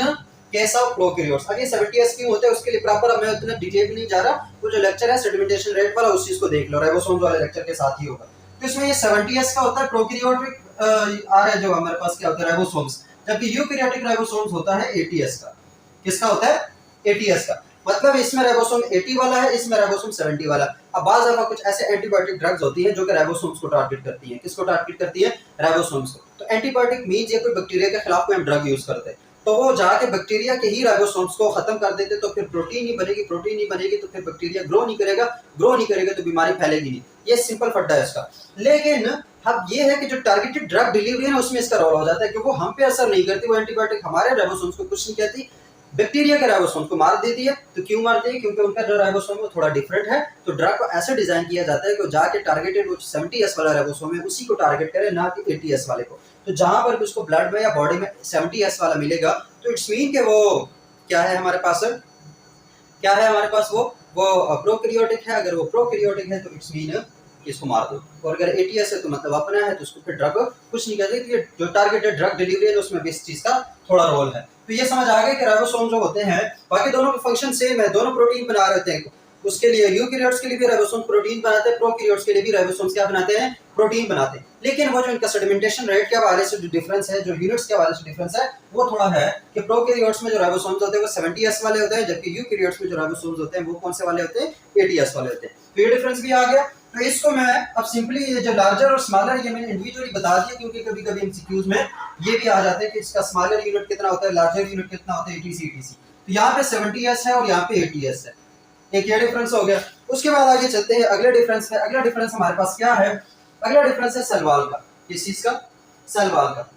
केस ऑफ प्रोकैरियोट्स। अब ये 70s क्यों होते हैं उसके लिए प्रॉपर मैं उतना डिटेल में नहीं जा रहा, वो जो लेक्चर है सेडिमेंटेशन रेट वाला उस चीज को देख लो, राइबोसोम्स वाले लेक्चर के साथ ही होगा। तो इसमें ये 70s का होता है प्रोकैरियोटिक आ रहा है जो हमारे पास क्या होता है राइबोसोम्स, जबकि यूकैरियोटिक राइबोसोम्स होता है 80s का। किसका होता है? 80s का। मतलब इसमें राइबोसोम 80 वाला है, इसमें राइबोसोम 70 वाला। अब बाज़ दफा कुछ ऐसे एंटीबायोटिक ड्रग्स होती हैं जो कि राइबोसोम्स को टारगेट करती हैं। किसको टारगेट करती है? राइबोसोम्स को। तो एंटीबायोटिक मींस ये कोई बैक्टीरिया के खिलाफ कोई हम ड्रग यूज करते हैं तो वो जाके बैक्टीरिया के ही राइबोसोम्स को खत्म कर देते, तो फिर प्रोटीन नहीं बनेगी, प्रोटीन नहीं बनेगी तो फिर बैक्टीरिया ग्रो नहीं करेगा, ग्रो नहीं करेगा तो बीमारी फैलेगी नहीं। ये सिंपल फड्डा है इसका। लेकिन अब ये है कि जो टारगेटेड ड्रग डिलीवरी है ना उसमें इसका रोल हो जाता है, क्योंकि वो हम पे असर नहीं करती, वो एंटीबायोटिक हमारे राइबोसोम्स को कुछ नहीं कहती, बैक्टीरिया के राइबोसोम को मार देती है। तो क्यों मारती है? क्योंकि उनका जो राइबोसोम है वो थोड़ा डिफरेंट है। तो ड्रग को ऐसे डिजाइन किया जाता है कि जाके टारगेटेड वो 70s वाला राइबोसोम है उसी को टारगेट करे, ना कि 80s वाले को। तो जहां पर भी उसको ब्लड में या बॉडी में 70s वाला मिलेगा तो इट्स मीन के वो क्या है हमारे पास, क्या है हमारे पास, वो प्रोकैरियोटिक है। अगर वो प्रोकैरियोटिक है तो इट्स मीन इसको मार दो, और अगर 80s है तो मतलब अपना है तो उसको फिर ड्रग कुछ नहीं कहते। तो ये जो टारगेटेड ड्रग डिलीवरी है उसमें भी इस चीज का थोड़ा रोल है। तो ये समझ आ गया कि राइबोसोम जो होते हैं बाकी दोनों के फंक्शन सेम है, दोनों प्रोटीन बना रहे होते हैं। उसके लिए यूकैरियोट्स के लिए भी राइबोसोम प्रोटीन बनाते हैं, प्रोकैरियोट्स के लिए भी राइबोसोम्स क्या बनाते हैं? प्रोटीन बनाते हैं। लेकिन वो जो इनका सेडिमेंटेशन रेट के हवाले से जो डिफरेंस है, जो यूनिट्स के हवाले से डिफरेंस है, वो थोड़ा है कि प्रोकैरियोट्स में जो राइबोसोम्स होते हैं वो 70s वाले होते हैं, जबकि यूकैरियोट्स में जो राइबोसोम्स होते हैं वो कौन से वाले होते हैं? 80s वाले होते हैं। तो ये डिफरेंस भी आ गया। तो इसको मैं अब सिंपली ये जो लार्जर और स्मॉलर ये मैंने इंडिविजुअली बता दिया, क्योंकि कभी कभी एमसीक्यूज में ये भी आ जाते हैं कि इसका स्मॉलर यूनिट कितना होता है, लार्जर यूनिट कितना होता है, etc। तो यहाँ पे 70s है और यहाँ पे 80s है। एक ये डिफरेंस हो गया। उसके बाद आगे चलते हैं अगले डिफरेंस पे। अगला डिफरेंस हमारे पास क्या है? अगला डिफरेंस है सेल वॉल का। किस चीज का? सेल वॉल का।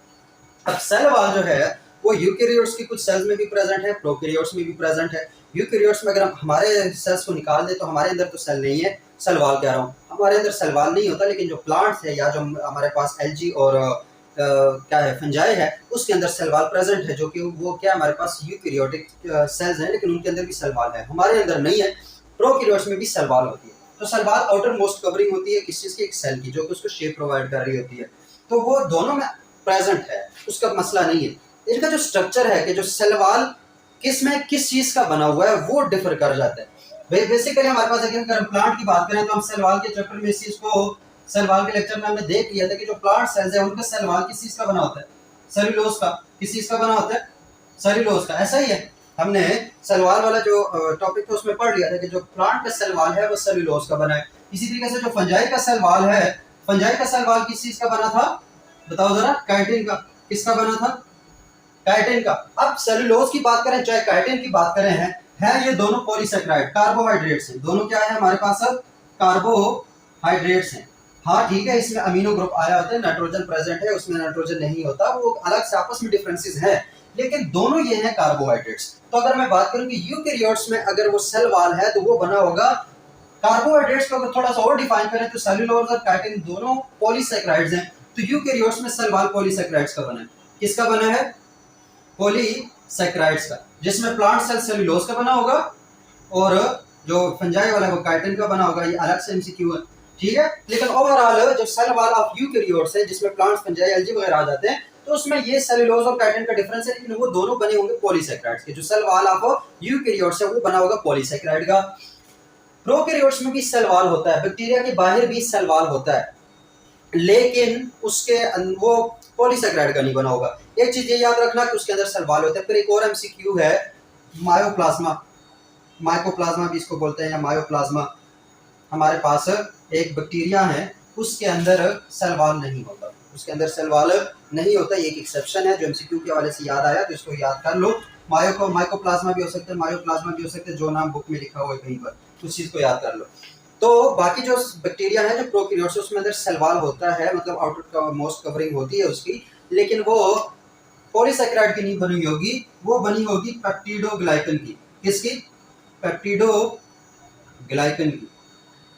अब सेल वॉल जो है वो यूकैरियोट्स की कुछ सेल्स में भी प्रेजेंट है, प्रोकैरियोट्स में भी प्रेजेंट है। यूकैरियोट्स में अगर हम हमारे सेल्स को निकाल दें तो हमारे अंदर तो सेल नहीं है, सेल वॉल कह रहा हूँ, हमारे अंदर सेल वॉल नहीं होता। लेकिन जो प्लांट्स है या जो हमारे पास एल्गी और क्या है फंजाई है उसके अंदर सेल वॉल प्रेजेंट है, जो कि वो क्या हमारे पास यूकैरियोटिक सेल्स हैं लेकिन उनके अंदर भी सेल वॉल है, हमारे अंदर नहीं है। प्रोकैरियोट्स में भी सेल वॉल होती है। तो cell wall outer most covering होती है किस चीज की? एक सेल की, जो कि उसको शेप प्रोवाइड कर रही होती है। तो वो दोनों में प्रेजेंट है, उसका मसला नहीं है। इनका जो स्ट्रक्चर है कि जो सेल वॉल किस में किस चीज का बना हुआ है वो डिफर कर जाता है। बेसिकली हमारे पास अगर हम प्लांट की बात करें तो हम सेल वॉल के चैप्टर में इस चीज को, सेल वॉल के लेक्चर में हमने देख लिया था कि जो प्लांट सेल्स है उनका सेल वॉल किस चीज का बना होता है? सेल्यूलोज का। किस चीज का बना होता है? सेल्यूलोज का। ऐसा ही है, हमने सेल वॉल वाला जो टॉपिक था उसमें पढ़ लिया था कि जो प्लांट का सेल वॉल है वो सेल्यूलोज का बना है। इसी तरीके से जो फंजाई का सेल वॉल है, फंजाई का सेल वॉल किस चीज का बना था? बताओ जरा। काइटिन का। किसका बना था? काइटिन का। अब सेल्यूलोज की बात करें चाहे काइटिन की बात करें है ये दोनों पॉलीसेकेराइड कार्बोहाइड्रेट्स हैं। दोनों क्या है हमारे पास? अब कार्बोहाइड्रेट्स हैं। हाँ ठीक है, इसमें अमीनो ग्रुप आया होता है, नाइट्रोजन प्रेजेंट है, उसमें नाइट्रोजन नहीं होता, वो अलग से आपस में डिफरेंसेस हैं, लेकिन दोनों ये हैं कार्बोहाइड्रेट्स। तो अगर मैं बात करूं कि यूकैरियोट्स में अगर वो सेल वॉल है तो वो बना होगा कार्बोहाइड्रेट्स को। अगर थोड़ा सा और डिफाइन करें तो सेल्यूलोज और काइटिन दोनों पॉलीसेकेराइड्स हैं। तो यूकैरियोट्स में सेल वॉल पॉलीसेकेराइड्स का बना है। किसका बना है? पॉलीसेकेराइड्स का, जिसमें प्लांट सेल सेल्यूलोज का बना होगा और जो फंजाई वाला वो काइटिन का बना होगा। ये अलग से एमसीक्यू है, ठीक है। लेकिन ओवरऑल जो सेल वॉल ऑफ यूकैरियोट्स है जिसमें प्लांट्स फंजाई एल्गी वगैरह आ जाते हैं तो उसमें ये सेल्यूलोज और काइटिन का डिफरेंस है, लेकिन वो दोनों बने होंगे पॉलीसेकेराइड्स के। जो सेल वॉल ऑफ यूकैरियोट्स है वो बना होगा पॉलीसेकेराइड का। प्रोकैरियोट्स में भी सेल वॉल होता है, बैक्टीरिया के बाहर भी सेल वॉल होता है, लेकिन उसके वो पॉलीसेकेराइड का नहीं बना होगा। एक चीज ये याद रखना कि उसके अंदर सेल वॉल होता है। फिर एक और एमसीक्यू है मायोप्लाज्मा, माइकोप्लाज्मा भी इसको बोलते हैं या मायोप्लाज्मा। हमारे पास एक बैक्टीरिया है उसके अंदर सेल वॉल नहीं होता, उसके अंदर सेल वॉल नहीं होता। ये एक एक्सेप्शन है जो एमसीक्यू के हवाले से याद आया तो इसको याद कर लो। माइकोप्लाज्मा भी हो सकता है, मायोप्लाज्मा भी हो सकता है, जो नाम बुक में लिखा हुआ है कहीं पर, उस चीज को याद कर लो। तो बाकी जो बैक्टीरिया है जो प्रोकैरियोट्स उसमें अंदर सेल वॉल होता है, मतलब आउटर मोस्ट कवरिंग होती है उसकी, लेकिन वो पॉलीसेकेराइड की नहीं बनी होगी, वो बनी होगी पेप्टिडोग्लाइकन की। किसकी? पेप्टिडोग्लाइकन की।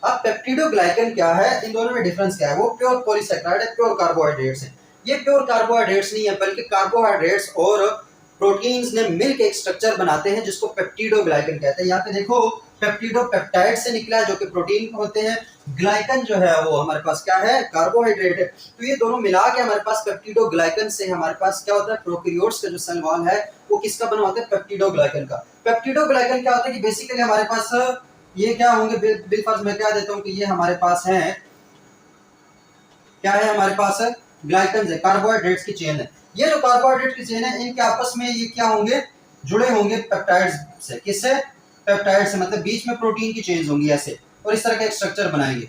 अब पेप्टिडोग्लाइकन क्या है, इन दोनों में डिफरेंस क्या है? वो प्योर पॉलीसेकेराइड है, प्योर कार्बोहाइड्रेट्स है। ये प्योर कार्बोहाइड्रेट्स नहीं है, बल्कि कार्बोहाइड्रेट्स और प्रोटीन्स ने मिलकर एक स्ट्रक्चर बनाते हैं जिसको पेप्टिडोग्लाइकन कहते हैं। यहाँ पे देखो पेप्टिडोपेप्टाइड से निकला है जो कि प्रोटीन होते हैं। ग्लाइकन जो है वो हमारे पास क्या है, कार्बोहाइड्रेट है। तो ये दोनों मिला के हमारे पास पेप्टिडोग्लाइकन से हमारे पास क्या होता है, प्रोकैरियोट्स का जो सेल वॉल है वो किसका बना होता है, पेप्टिडोग्लाइकन का। पेप्टिडोग्लाइकन क्या होता है कि बेसिकली हमारे पास ये क्या होंगे, बिलफर्ज मैं क्या देता हूँ कि ये हमारे पास है, क्या है हमारे पास, ग्लाइकन है, कार्बोहाइड्रेट्स की चेन है। ये जो कार्बोहाइड्रेट की चेन है इनके आपस में ये क्या होंगे, जुड़े होंगे पेप्टाइड्स से। किससे, पेप्टाइड से, मतलब बीच में प्रोटीन की चेन्स होंगी ऐसे, और इस तरह का एक स्ट्रक्चर बनाएंगे।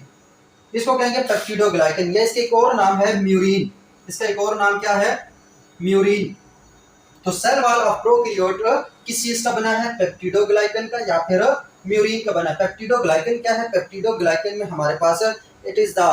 इसको कहेंगे पेप्टिडोग्लाइकन, या इसका एक और नाम है म्यूरिन। इसका एक और नाम क्या है, म्यूरिन। तो सेल वॉल ऑफ प्रोकैरियोट किस चीज का बना है, पेप्टिडोग्लाइकन का या फिर म्यूरिन का बना है। पेप्टिडोग्लाइकन क्या है, पेप्टिडोग्लाइकन में हमारे पास it is the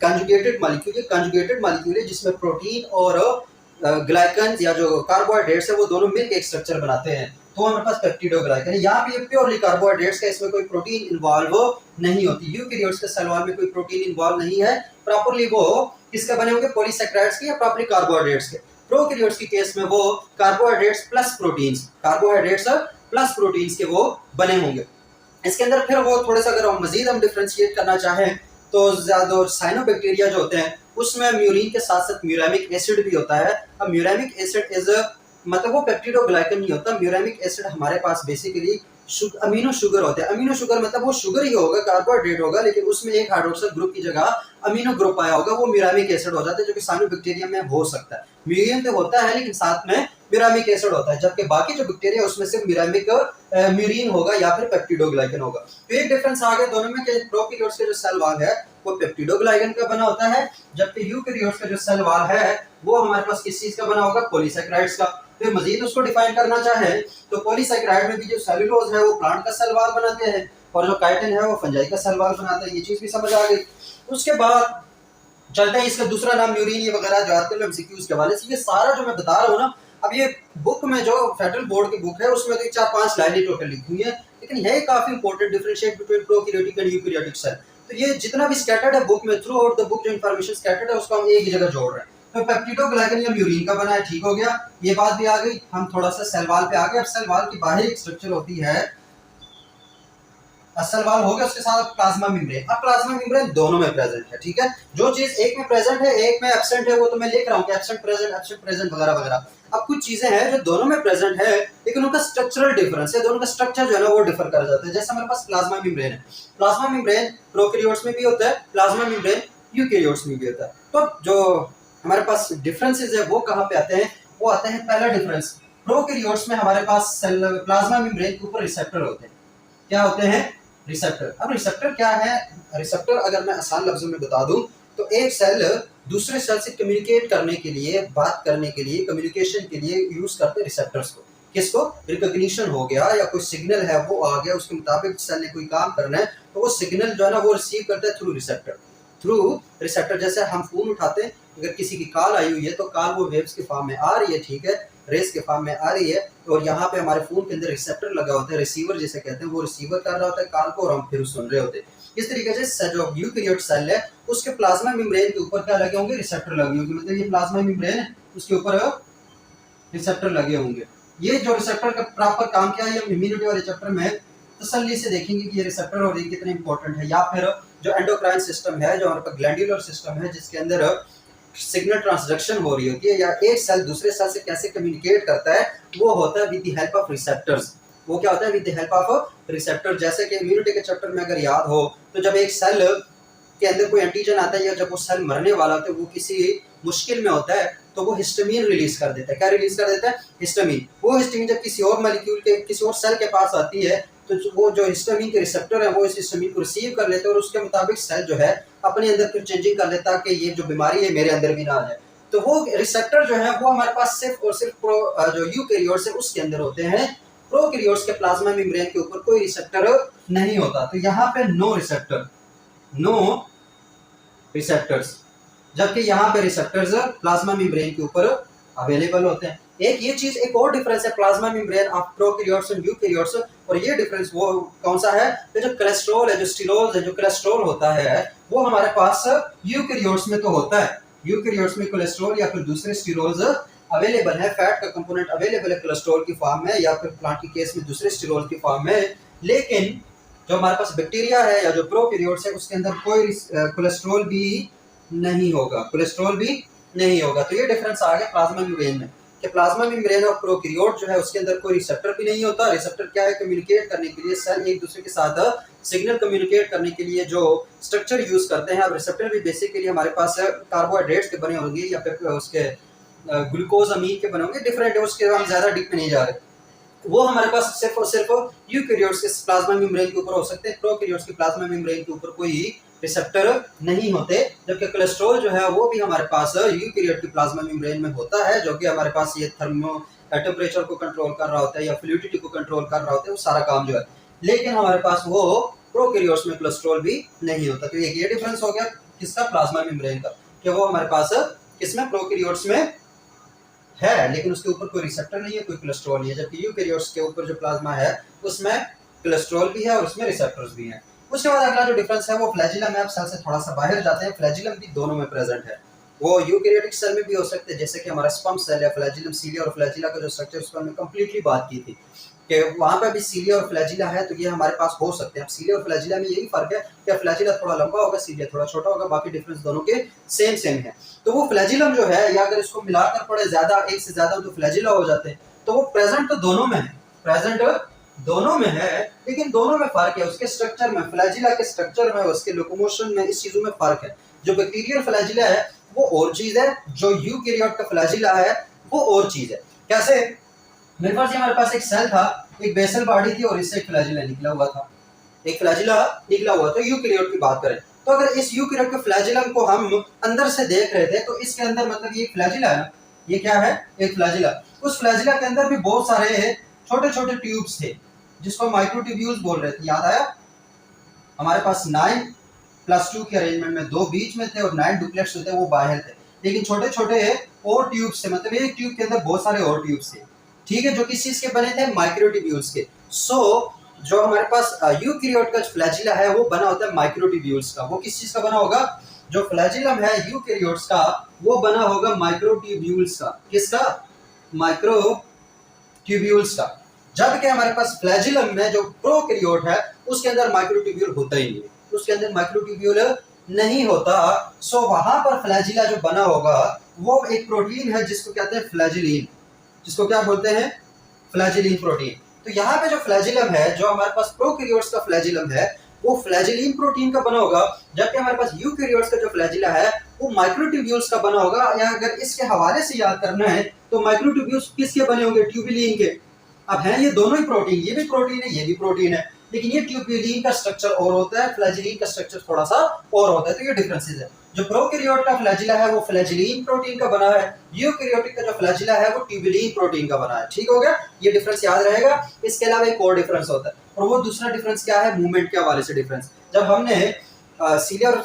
conjugated molecule, ये कंजुगेटेड मॉलिक्यूल है जिसमें प्रोटीन और ग्लाइकन या जो कार्बोहाइड्रेट्स है वो दोनों मिलकर एक स्ट्रक्चर बनाते हैं। तो हमारे पास पेप्टिडोग्लाइकन है। यहाँ पे प्योरली कार्बोहाइड्रेट्स का, इसमें कोई प्रोटीन इन्वॉल्व नहीं होती। यूकैरियोट्स के सेल वॉल में कोई प्रोटीन इन्वॉल्व नहीं है। प्रॉपर्ली वो किसका बने होंगे, पॉलीसैकेराइड्स के या प्रॉपर्ली कार्बोहाइड्रेट्स के। प्रोकैरियोट्स की केस में वो carbohydrates plus proteins, carbohydrates plus proteins के वो बने होंगे। इसके अंदर फिर वो थोड़ा सा अगर हम मजीद डिफरेंशिएट करना चाहें तो ज्यादा साइनोबैक्टीरिया जो होते हैं उसमें म्यूरिन के साथ साथ म्यूरामिक एसिड भी होता है। अब म्यूरामिक एसिड इज मतलब वो पेप्टिडोग्लाइकन नहीं होता। म्यूरामिक एसिड हमारे पास बेसिकली अमीनो शुगर होते हैं। अमीनो शुगर मतलब वो शुगर ही होगा, कार्बोहाइड्रेट होगा, लेकिन उसमें एक हाइड्रोक्सिल ग्रुप की जगह अमीनो ग्रुप आया होगा, वो म्यूरामिक एसिड हो जाता है, जो कि साइनोबैक्टीरिया में हो सकता है। म्यूरिन तो होता है लेकिन साथ में म्यूरामिक एसिड होता है, जबकि बाकी जो बैक्टीरिया उसमें सिर्फ म्यूरिन होगा या फिर पेप्टिडोग्लाइकन होगा। तो एक डिफरेंस आ गया दोनों में कि प्रोकैरियोट्स के जो सेल वॉल है वो पेप्टिडोग्लाइकन का बना होता है, जबकि यूकैरियोट्स का जो सेल वॉल है वो हमारे पास किस चीज का बना होगा, पॉलीसैकेराइड्स का। फिर मजीद उसको डिफाइन करना चाहे तो पॉलीसैकेराइड में भी जो सेलुलोज है वो प्लांट का सेल वॉल बनाते हैं और जो काइटिन है वो फंजाई का सेल वॉल बनाता है। ये चीज भी समझ आ गई। उसके बाद चलते हैं, इसका दूसरा नाम म्यूरिन ये वगैरह जो आजकल एमसीक्यूज के हवाले से, ये सारा जो मैं बता रहा हूँ ना, अब ये बुक में जो फेडरल बोर्ड की बुक है उसमें तो 4-5 लाइनें टोटल लिखी हुई है, लेकिन यह काफी important differentiate between prokaryotic and eukaryotic cell. तो ये जितना भी स्कैटर्ड है बुक में, थ्रू आउट द बुक जो इंफॉर्मेशन स्कैटर्ड है उसको हम एक ही जगह जोड़ रहे हैं। तो पेप्टिडोग्लाइकन या म्यूरिन का बना है, ठीक हो गया, ये बात भी आ गई। हम थोड़ा सा सेल वॉल पे आ गए। अब सेल वॉल की बाहर एक स्ट्रक्चर होती है, सेल वॉल हो गया, उसके साथ प्लाज्मा मेम्ब्रेन। अब प्लाज्मा मेम्ब्रेन दोनों में प्रेजेंट है, ठीक है। जो चीज एक में प्रेजेंट है एक में एब्सेंट है वो तो मैं लिख रहा हूँ कि एब्सेंट प्रेजेंट वगैरह वगैरह। अब कुछ चीजें हैं जो दोनों में प्रेजेंट है लेकिन उनका स्ट्रक्चरल डिफरेंस है, दोनों का स्ट्रक्चर जो है ना वो डिफर कर जाता है। जैसे हमारे पास प्लाज्मा मेम्ब्रेन है, प्लाज्मा मेम्ब्रेन प्रोकैरियोट्स में भी होता है, प्लाज्मा मेम्ब्रेन यूकैरियोट्स में भी होता है। तो जो हमारे पास डिफरेंसेस है वो कहाँ पे आते हैं, वो आते हैं, पहला डिफरेंस प्रोकैरियोट्स में हमारे पास प्लाज्मा मेम्ब्रेन के ऊपर रिसेप्टर होते हैं। क्या होते हैं, रिसेप्टर। अब रिसेप्टर क्या है, रिसेप्टर अगर मैं आसान लफ्जों में बता दूं तो एक सेल दूसरे सेल से कम्युनिकेट करने के लिए, बात करने के लिए, कम्युनिकेशन के लिए यूज करते हैं रिसेप्टर्स को। किसको, रिकॉग्निशन हो गया या कोई सिग्नल है वो आ गया, उसके मुताबिक सेल ने कोई काम करना है तो वो सिग्नल जो है ना वो रिसीव करता है थ्रू रिसेप्टर। थ्रू रिसेप्टर जैसे हम फोन उठाते हैं, अगर किसी की कॉल आई हुई है तो कॉल वो वेव्स के फॉर्म में आ रही है, ठीक है, रेस के फॉर्म में आ रही है, और यहाँ पे हमारे फोन के अंदर रिसेप्टर लगा होता है, रिसीवर जिसे कहते हैं, वो रिसीवर कर रहा होता है कॉल को और हम फिर सुन रहे होते हैं। इस तरीके से जो यूकैरियोट सेल है उसके प्लाज्मा मेम्ब्रेन के ऊपर क्या लगे होंगे, रिसेप्टर लगे होंगे। मतलब ये प्लाज्मा मेम्ब्रेन है उसके ऊपर रिसेप्टर लगे होंगे। ये जो रिसेप्टर का प्रॉपर काम क्या है, इम्यूनिटी वाले चैप्टर में तसल्ली से देखेंगे कि ये रिसेप्टर और ये कितने इंपॉर्टेंट है। या फिर जो एंडोक्राइन सिस्टम है, जो हमारे पास ग्लैंडुलर सिस्टम है जिसके अंदर सिग्नल ट्रांसडक्शन हो रही होती है, या एक सेल दूसरे सेल से कैसे कम्युनिकेट करता है, वो होता है with the help of receptors. वो क्या होता है, with the help of receptor. जैसे कि इम्यूनिटी के चैप्टर में अगर याद हो तो जब एक सेल के अंदर कोई एंटीजन आता है या जब वो सेल मरने वाला होता है, वो किसी मुश्किल में होता है तो वो हिस्टामिन रिलीज कर देता है। क्या रिलीज कर देता है, हिस्टामिन। वो हिस्टामिन जब किसी और मॉलिक्यूल के, किसी और सेल के पास आती है तो वो जो हिस्टामिन के रिसेप्टर है वो इस हिस्टामिन को रिसीव कर लेते हैं और उसके मुताबिक सेल जो है अपने अंदर फिर चेंजिंग कर लेता है कि ये जो बीमारी है मेरे अंदर भी ना आ जाए। तो वो रिसेप्टर जो है वो हमारे पास सिर्फ और सिर्फ जो यूकैरियोट्स है उसके अंदर होते हैं। प्रोकैरियोट्स के प्लाज्मा मेम्ब्रेन के ऊपर कोई रिसेप्टर नहीं होता। तो यहाँ पे नो रिसेप्टर, नो रिसेप्टर्स, जबकि यहाँ पे रिसेप्टर्स प्लाज्मा मेम्ब्रेन के ऊपर अवेलेबल होते हैं। एक ये चीज, एक और डिफरेंस है plasma membrane of prokaryotes and eukaryotes, और ये डिफरेंस वो कौन सा है, तो जो कोलेस्ट्रॉल है, जो स्टीरोल्स है, जो कोलेस्ट्रॉल होता है वो हमारे पास यूकैरियोट्स में तो होता है। यूकैरियोट्स में कोलेस्ट्रॉल या फिर दूसरे स्टीरोल्स अवेलेबल है, फैट का कंपोनेंट अवेलेबल है कोलेस्ट्रॉल की फॉर्म में या फिर प्लांट की केस में दूसरे स्टीरोल की फॉर्म में। लेकिन जो हमारे पास बैक्टीरिया है या जो प्रोकैरियोट्स है उसके अंदर कोई कोलेस्ट्रॉल भी नहीं होगा, कोलेस्ट्रॉल भी नहीं होगा। तो ये डिफरेंस आ गया प्लाज्मा मेम्ब्रेन में कि प्लाज्मा मेम्ब्रेन और प्रोकैरियोट जो है उसके अंदर कोई रिसेप्टर भी नहीं होता। रिसेप्टर क्या है, कम्युनिकेट करने के लिए सेल एक दूसरे के साथ सिग्नल कम्युनिकेट करने के लिए जो स्ट्रक्चर यूज करते हैं। अब रिसेप्टर भी बेसिकली हमारे पास कार्बोहाइड्रेट्स के बने होंगे या फिर उसके ग्लूकोज अमीन के बने होंगे, डिफरेंट है, उसके हम ज्यादा डीप में नहीं जा रहे। वो हमारे पास सिर्फ और सिर्फ यूकैरियोट्स के प्लाज्मा मेम्ब्रेन के ऊपर हो सकते हैं, प्रोकैरियोट्स के प्लाज्मा मेम्ब्रेन के ऊपर कोई रिसेप्टर नहीं होते। जबकि कोलेस्ट्रॉल जो है वो भी हमारे पास यूकैरियोट के प्लाज्मा मेम्ब्रेन में होता है, जो कि हमारे पास ये थर्मो टेम्परेचर को कंट्रोल कर रहा होता है या फ्लूइडिटी को कंट्रोल कर रहा होता है, वो सारा काम जो है। लेकिन हमारे पास वो प्रोकैरियोट्स में कोलेस्ट्रॉल भी नहीं होता। तो ये डिफरेंस हो गया किसका, प्लाज्मा मेम्ब्रेन का, कि वो हमारे पास किसमें, प्रोकैरियोट्स में है, लेकिन उसके ऊपर कोई रिसेप्टर नहीं है, कोई कोलेस्ट्रॉल नहीं है। जबकि यूकैरियोट्स के ऊपर जो प्लाज्मा है उसमें कोलेस्ट्रॉल भी है और उसमें रिसेप्टर्स भी हैं। उसके बाद अगला जो डिफरेंस है वो फ्लैजिलम है। अब सेल से थोड़ा सा बाहर जाते हैं, फ्लैजिलम भी दोनों में प्रेजेंट है। वो यूकैरियोटिक सेल में भी हो सकते हैं, जैसे कि हमारा स्पर्म सेल है, फ्लैजिलम, सीलिया और फ्लैजिला का जो स्ट्रक्चर उस पर हमने कंप्लीटली बात की थी कि वहां पर भी सीलिया और फ्लैजिला है, तो ये हमारे पास हो सकते हैं। अब सीलिया और फ्लैजिला में यही फर्क है कि फ्लैजिला थोड़ा लंबा होगा, सीलिया थोड़ा छोटा होगा, बाकी डिफरेंस दोनों के सेम है। तो वो फ्लैजिलम जो है, या अगर इसको मिलाकर पड़े ज्यादा, एक से ज्यादा तो फ्लैजिला हो जाते हैं। तो वो प्रेजेंट तो दोनों में है, प्रेजेंट दोनों में है, लेकिन दोनों में फर्क है उसके स्ट्रक्चर में, फ्लैजिला के स्ट्रक्चर में, उसके लोकोमोशन में, इस चीजों में फर्क है। जो बैक्टीरियल फ्लैजिला है वो और चीज है, जो यूकैरियोट का फ्लैजिला है वो और चीज है। कैसे, मेरे पास हमारे पास एक सेल था, एक बेसल बॉडी थी और इससे एक फ्लैजिला निकला हुआ था, एक फ्लैजिला निकला हुआ। तो यूकैरियोट की बात करें तो अगर इस यूकैरियोट के फ्लैजिलम को हम अंदर से देख रहे थे तो इसके अंदर मतलब ये फ्लैजिला है ना, ये क्या है, एक फ्लैजिला। उस फ्लैजिला के अंदर भी बहुत सारे छोटे छोटे ट्यूब्स थे जिसको माइक्रोट्यूब्यूल्स बोल रहे थे। याद आया, हमारे पास 9+2 के अरेंजमेंट में 2 बीच में थे और 9 डुप्लेक्स होते वो बाहर थे, लेकिन छोटे छोटे और ट्यूब्स थे, मतलब एक ट्यूब के अंदर बहुत सारे और ट्यूब्स थे, ठीक है, जो किस चीज के बने थे, माइक्रोट्यूब्यूल्स के। जो हमारे पास यूकैरियोट का फ्लैजिला है वो बना होता है माइक्रोट्यूब्यूल्स का। वो किस चीज का बना होगा, जो फ्लैजिलम है यूकैरियोट्स का वो बना होगा माइक्रोट्यूब्यूल्स का। किसका, माइक्रोट्यूब्यूल्स का। जबकि हमारे पास फ्लैजिलम में जो प्रोकैरियोट है उसके अंदर माइक्रोट्यूब्यूल होता ही नहीं है, उसके अंदर माइक्रोट्यूब्यूल नहीं होता। सो वहां पर फ्लैजिला जो बना होगा वो एक प्रोटीन है जिसको कहते हैं फ्लैजिलीन, जिसको क्या बोलते हैं, फ्लैजिलीन प्रोटीन। तो यहाँ पे जो फ्लैजिलम है, जो हमारे पास प्रोकैरियोट्स का फ्लैजिलम है वो फ्लैजिलीन प्रोटीन का बना होगा, जबकि हमारे पास यूकैरियोट्स का जो फ्लैजिला है वो माइक्रोट्यूब्यूल्स का बना होगा। या अगर इसके हवाले से याद करना है तो माइक्रोट्यूब्यूल्स किसके बने होंगे, ट्यूबिलिन के। अब है ये दोनों ही प्रोटीन, ये भी प्रोटीन है, ये भी प्रोटीन है, लेकिन ये ट्यूबिलिन का स्ट्रक्चर और होता है, फ्लैजिलीन का स्ट्रक्चर थोड़ा सा और होता है। तो ये डिफरेंसेस है। जो प्रोकैरियोट का फ्लैजिला है वो फ्लैजिलीन प्रोटीन का बना है, यूकैरियोटिक का जो फ्लैजिला है वो ट्यूबिलिन प्रोटीन का बना है। ठीक हो गया, ये डिफरेंस याद रहेगा। इसके अलावा एक और डिफरेंस होता है, और वो दूसरा डिफरेंस क्या है, मूवमेंट के हवाले से डिफरेंस। जब हमने सीलिया और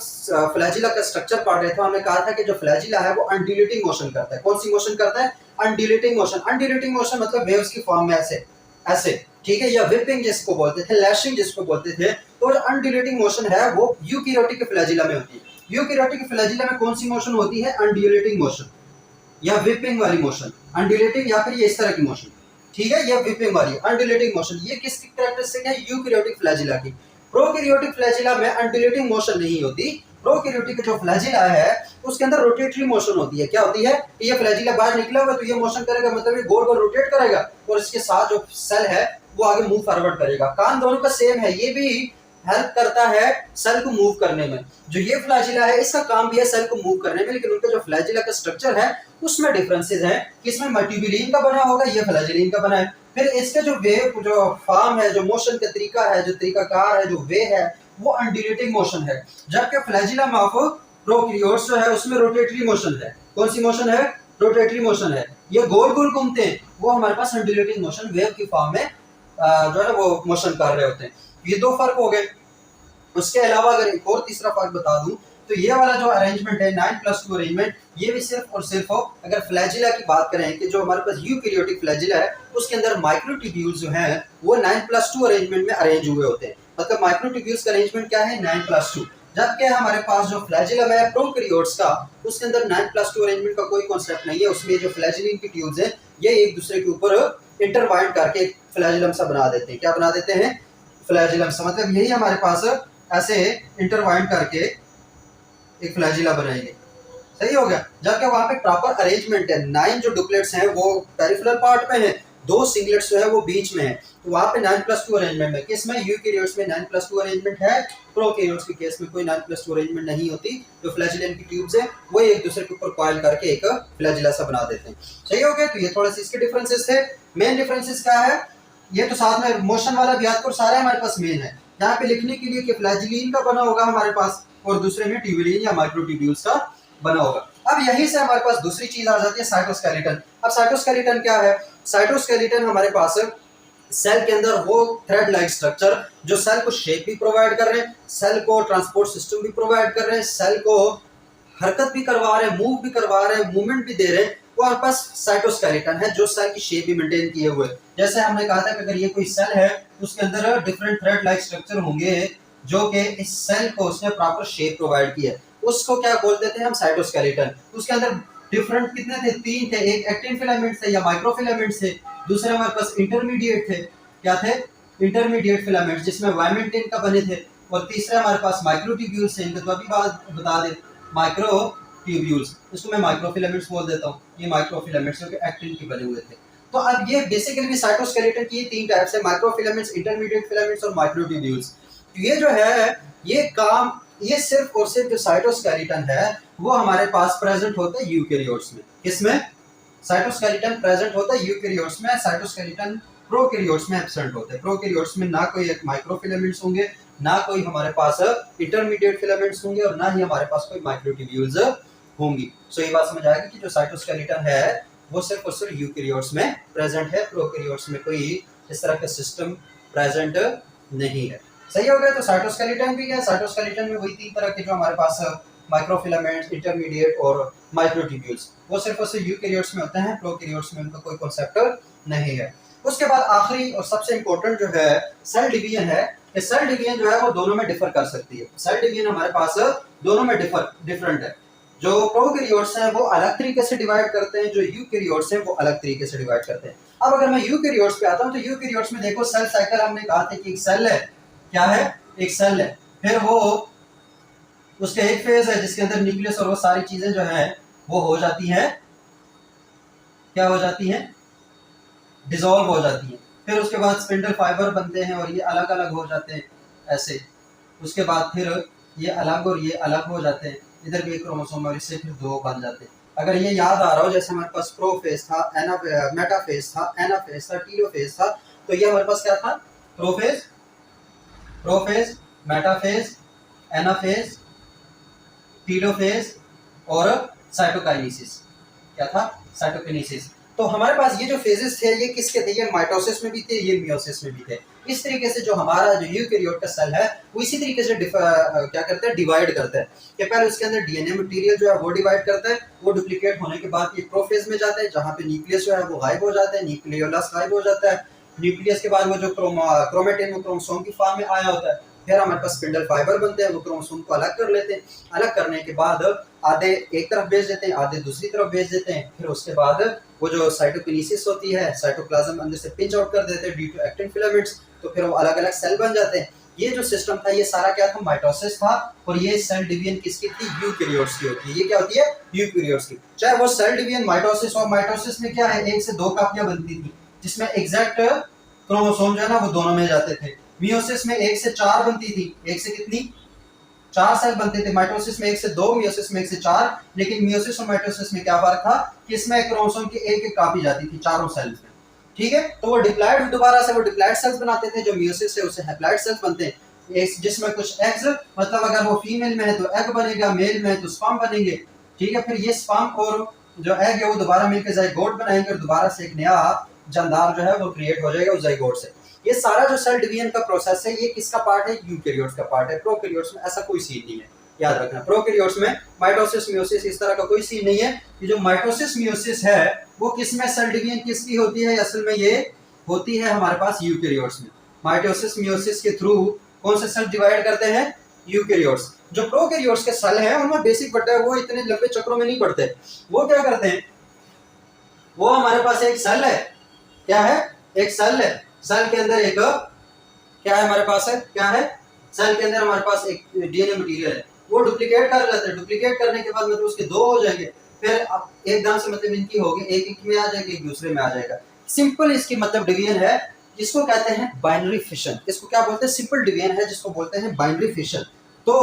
फ्लैजिला का स्ट्रक्चर पढ़ रहे थे, हमने कहा था कि जो फ्लैजिला है वो अनड्यूलेटिंग मोशन करता है। कौन सी मोशन करता है, अनड्यूलेटिंग मोशन। अनड्यूलेटिंग मोशन मतलब वेव्स की फॉर्म में ऐसे ऐसे, ठीक है, या विपिंग जिसको बोलते थे, लैशिंग जिसको बोलते थे। तो जो अनड्यूलेटिंग मोशन है वो यूकैरियोटिक फ्लैजिला में होती है। यूकैरियोटिक फ्लैजिला में कौन सी मोशन होती है, अनड्यूलेटिंग मोशन या विपिंग वाली मोशन। अनड्यूलेटिंग या फिर ये इस तरह की मोशन, ठीक है, ये विपिंग वाली अनड्यूलेटिंग मोशन। ये किसकी कैरेक्टरिस्टिक है, यूकैरियोटिक फ्लैजिला की। प्रोकैरियोटिक फ्लैजिला में अनड्यूलेटिंग मोशन नहीं होती। प्रोकैरियोटिक जो फ्लैजिला है उसके अंदर रोटेटरी मोशन होती है। क्या होती है, ये फ्लैजिला बाहर निकला हुआ तो ये मोशन करेगा, मतलब ये गोल गोल रोटेट करेगा और इसके साथ जो सेल है वो आगे मूव फॉरवर्ड करेगा। काम दोनों का सेम है, ये भी हेल्प करता है सेल को मूव करने में। जो ये फ्लैजिला है इसका काम भी है सेल को मूव करने में, लेकिन उनका जो फ्लैजिला का स्ट्रक्चर है उसमें डिफरेंसेस हैं कि इसमें ट्यूबिलिन का बना होगा, ये फ्लैजिलीन का बना है। फिर इसके जो वेव, जो फॉर्म है, जो मोशन का तरीका है, जो तरीकाकार है, जो वे है, वो अनड्यूलेटिंग मोशन है। जबकि फ्लैजिलम ऑफ प्रोकैरियोट्स जो है उसमें रोटेटरी मोशन है। कौन सी मोशन है, रोटेटरी मोशन है। ये गोल गोल घूमते हैं, वो हमारे पास अनड्यूलेटिंग मोशन वेव की फॉर्म में जो है वो मोशन कर रहे होते हैं। ये दो फर्क हो गए। उसके अलावा अगर एक और तीसरा फर्क बता दूं तो ये वाला जो अरेंजमेंट है 9+2 अरेंजमेंट, ये भी सिर्फ और सिर्फ अगर फ्लैजिला की बात करें कि जो हमारे पास यूकैरियोटिक फ्लैजिला है उसके अंदर माइक्रोट्यूब्यूल्स जो हैं वो 9+2 अरेंजमेंट में अरेंज हुए होते हैं। मतलब माइक्रोट्यूब्यूल्स का अरेंजमेंट क्या है, 9+2। जबकि हमारे पास जो फ्लैजिलम है प्रोकैरियोट्स का उसके अंदर 9+2 अरेंजमेंट का कोई कॉन्सेप्ट नहीं है। उसमें जो फ्लैजिलिन की ट्यूब्स हैं ये एक दूसरे के ऊपर इंटरवाइंड करके फ्लैजिलम सा बना देते हैं। क्या बना देते हैं, फ्लैजिलम से, मतलब यही हमारे पास ऐसे इंटरवाइंड करके एक फ्लैजिला बनाएंगे। सही हो गया। जबकि वहां पे प्रॉपर अरेंजमेंट है, 9 जो डुप्लेट्स हैं वो पेरिफेरल पार्ट में है, 2 सिंगलेट्स जो है वो बीच में है। तो वहां पे 9+2 अरेंजमेंट है। किसमें? यूकेरियोट्स में 9+2 अरेंजमेंट है, प्रोकैरियोट्स के केस में कोई 9+2 अरेंजमेंट नहीं होती। जो फ्लैजिलन की ट्यूब्स है वो एक दूसरे के ऊपर कॉइल करके एक फ्लैजिला सा बना देते हैं। सही हो गया। तो ये थोड़े से इसके डिफरेंसेस थे। मेन डिफरेंसेस क्या है, ये तो साथ में मोशन वाला भी याद करो, सारे हमारे पास मेन है। यहाँ पे लिखने के लिए कि फ्लैजिलीन का बना होगा हमारे पास, और दूसरे में ट्यूबुलिन या माइक्रोट्यूब्यूल्स का बना होगा। अब यहीं से हमारे पास दूसरी चीज आ जाती है, साइटोस्केलेटन। अब साइटोस्केलेटन क्या है? साइटोस्केलेटन हमारे पास सेल के अंदर वो थ्रेड लाइक स्ट्रक्चर जो सेल को शेप भी प्रोवाइड कर रहे हैं, सेल को ट्रांसपोर्ट सिस्टम भी प्रोवाइड कर रहे हैं, सेल को हरकत भी करवा रहे हैं, मूव भी करवा रहे हैं, मूवमेंट भी दे रहे हैं। वो हमारे पास साइटोस्केलेटन है जो सेल की शेप भी मेंटेन किए हुए। जैसे हमने कहा था कि अगर ये कोई सेल है तो उसके अंदर डिफरेंट थ्रेड लाइक स्ट्रक्चर होंगे जो कि इस सेल को उसने प्रॉपर शेप प्रोवाइड किया है, उसको क्या बोलते थे हम? साइटोस्केलेटन। उसके अंदर डिफरेंट कितने थे? 3 थे। एक एक्टिन फिलामेंट थे या माइक्रोफिलामेंट्स थे, दूसरे हमारे पास इंटरमीडिएट थे। क्या थे? इंटरमीडिएट फिलामेंट्स जिसमें वाइमेंटिन का बने थे। और तीसरे हमारे पास माइक्रोट्यूब्यूल्स थे। इनका तो अभी बात बता दे, माइक्रोट्यूब्यूल्स, इसको मैं माइक्रोफिलामेंट्स बोल देता हूँ। ये माइक्रोफिलामेंट्स जो कि एक्टिन के बने हुए थे। तो अब ये बेसिकली साइटोस्केलेटन की 3 टाइप्स है, माइक्रोफिलामेंट्स, इंटरमीडिएट फिलामेंट्स और माइक्रोट्यूब्यूल्स। ये जो है ये काम, ये सिर्फ और सिर्फ जो साइटोस्केलेटन है वो हमारे पास प्रेजेंट होता है यूकेरियोट्स में। किसमें? साइटोस्केलेटन प्रेजेंट होता है यूकेरियोट्स में, साइटोस्केलेटन प्रोकैरियोट्स में एब्सेंट होते हैं। प्रोकैरियोट्स में ना कोई माइक्रोफिलामेंट्स होंगे, ना कोई हमारे पास इंटरमीडिएट फिलामेंट्स होंगे, और ना ही हमारे पास कोई माइक्रोट्यूब्यूल्स होंगी। सो ये बात समझ आएगी कि जो साइटोस्केलेटन है वो सिर्फ और सिर्फ यूकेरियोट्स में प्रेजेंट है, प्रोकैरियोट्स में कोई इस तरह का सिस्टम प्रेजेंट नहीं है। सही हो गया। तो साइटोस्केलेटन भी है, साइटोस्केलेटन में वही 3 तरह के जो हमारे पास माइक्रोफिलामेंट्स, इंटरमीडिएट और माइक्रोट्यूब्यूल्स, वो सिर्फ और सिर्फ यूकेरियोट्स में होते हैं, प्रोकैरियोट्स में उनका कोई कॉन्सेप्ट नहीं है। उसके बाद आखिरी और सबसे इंपॉर्टेंट जो है सेल डिवीजन है। कि सेल डिवीजन जो है वो दोनों में डिफर कर सकती है। सेल डिवीजन हमारे पास दोनों में डिफरेंट है। जो प्रोकैरियोट्स हैं वो अलग तरीके से डिवाइड करते हैं, जो यूकेरियोट्स हैं वो अलग तरीके से डिवाइड करते हैं। अब अगर मैं यूकेरियोट्स पे आता हूं तो यूकेरियोट्स में देखो सेल साइकिल हमने कहा था कि एक सेल है। क्या है? एक सेल है। फिर वो उसके एक फेज है जिसके अंदर न्यूक्लियस और वो सारी चीजें जो है वो हो जाती हैं, क्या हो जाती हैं? डिसॉल्व हो जाती हैं। फिर उसके बाद स्पिंडल फाइबर बनते हैं और ये अलग अलग हो जाते हैं ऐसे। उसके बाद फिर ये अलग और ये अलग हो जाते हैं, इधर भी एक क्रोमोसोम और इससे फिर 2 बन जाते हैं। अगर ये याद आ रहा हो, जैसे हमारे पास प्रोफेज था, मेटाफेज था, एनाफेज था, टीलोफेज था, तो ये हमारे पास क्या था? प्रोफेज, मेटाफेज, एनाफेज, टीलोफेज और साइटोकाइनेसिस। क्या था? साइटोकाइनेसिस। तो हमारे पास ये जो फेजेस थे ये किसके थे? ये माइटोसिस में भी थे, ये मियोसिस में भी थे। इस तरीके से जो हमारा जो यूकेरियोट का सेल है वो इसी तरीके से क्या करता है? डिवाइड करता है। कि पहले उसके अंदर डीएनए मटेरियल जो है वो डिवाइड करता है, वो डुप्लीकेट होने के बाद ये प्रोफेज में जाता है जहाँ पे न्यूक्लियस जो है वो गायब हो जाता है, न्यूक्लियोलस गायब हो जाता है। न्यूक्लियस के बाद वो जो क्रोमेटिन वो क्रोमोसोम की फॉर्म में आया होता है। फिर हमारे पास स्पिंडल फाइबर बनते हैं, वो क्रोमोसोम को अलग कर लेते हैं। अलग करने के बाद आधे एक तरफ भेज देते हैं, आधे दूसरी तरफ भेज देते हैं। फिर उसके बाद वो जो साइटोकिनेसिस होती है, साइटोप्लाज्म अंदर से पिंच आउट कर देते हैं ड्यू टू एक्टिन फिलामेंट्स, तो फिर वो अलग अलग सेल बन जाते हैं। ये जो सिस्टम था ये सारा क्या था? माइटोसिस था। और ये सेल डिवीजन किसकी थी? यूकेरियोट्स की होती है। ये क्या होती है? यूकेरियोट्स की। चाहे वो सेल डिवीजन माइटोसिस और माइटोसिस में क्या है, 1 से 2 कापियां बनती थी जिसमें एग्जैक्ट क्रोमोसोम जो है ना वो दोनों में जाते थे। मियोसिस में 1 से 4 बनती थी। 1 से कितनी? 4 सेल बनते थे। माइटोसिस में 1 से 2, मियोसिस में 1 से 4। लेकिन मियोसिस और माइटोसिस में क्या फर्क था कि इसमें क्रोमोसोम की एक एक कॉपी जाती थी चारों सेल्स में। ठीक है। तो वो डिप्लॉइड दोबारा से वो डिप्लॉइड सेल्स बनाते थे। जो मियोसिस है उससे हैप्लॉइड सेल्स बनते हैं जिसमें कुछ एग्स, मतलब अगर वो फीमेल में है तो एग बनेगा, मेल में है तो स्पर्म बनेंगे। ठीक है। फिर ये स्पर्म और जो एग है वो दोबारा मिलकर जाइगोट बनाएंगे और दोबारा से एक नया जानदार जो है वो क्रिएट हो जाएगा उस जाइगोट से। ये सारा जो सेल डिवीजन का प्रोसेस है ये किसका पार्ट है? यूकेरियोट्स का पार्ट है। प्रोकैरियोट्स में ऐसा कोई सीन नहीं है, याद रखना। प्रोकैरियोट्स में माइटोसिस मियोसिस इस तरह का कोई सीन नहीं है। ये जो माइटोसिस मियोसिस है वो किसमें सेल डिवीजन किसकी होती है? असल में ये होती है हमारे पास यूकेरियोट्स में। माइटोसिस मियोसिस के थ्रू कौन से सेल डिवाइड करते हैं? यूकेरियोट्स। जो प्रोकैरियोट्स के सेल हैं उनमें बेसिक बढ़ता है, वो इतने लंबे चक्रों में नहीं बढ़ते। वो क्या करते हैं? वो हमारे पास एक सेल है। क्या है? एक सेल है। सेल के अंदर एक क्या है हमारे पास है, क्या है, सेल के अंदर हमारे पास एक डीएनए मटेरियल है, वो डुप्लीकेट कर लेते हैं, डुप्लीकेट करने के बाद मतलब उसके दो हो जाएंगे, फिर अब एकदम से मतलब इनकी होगी एक एक में आ जाएगी, एक दूसरे में आ जाएगा। सिंपल इसकी मतलब डिवीजन है, जिसको कहते हैं बाइनरी फिशन। इसको क्या बोलते हैं, सिंपल डिवीजन है जिसको बोलते हैं बाइनरी फिशन। तो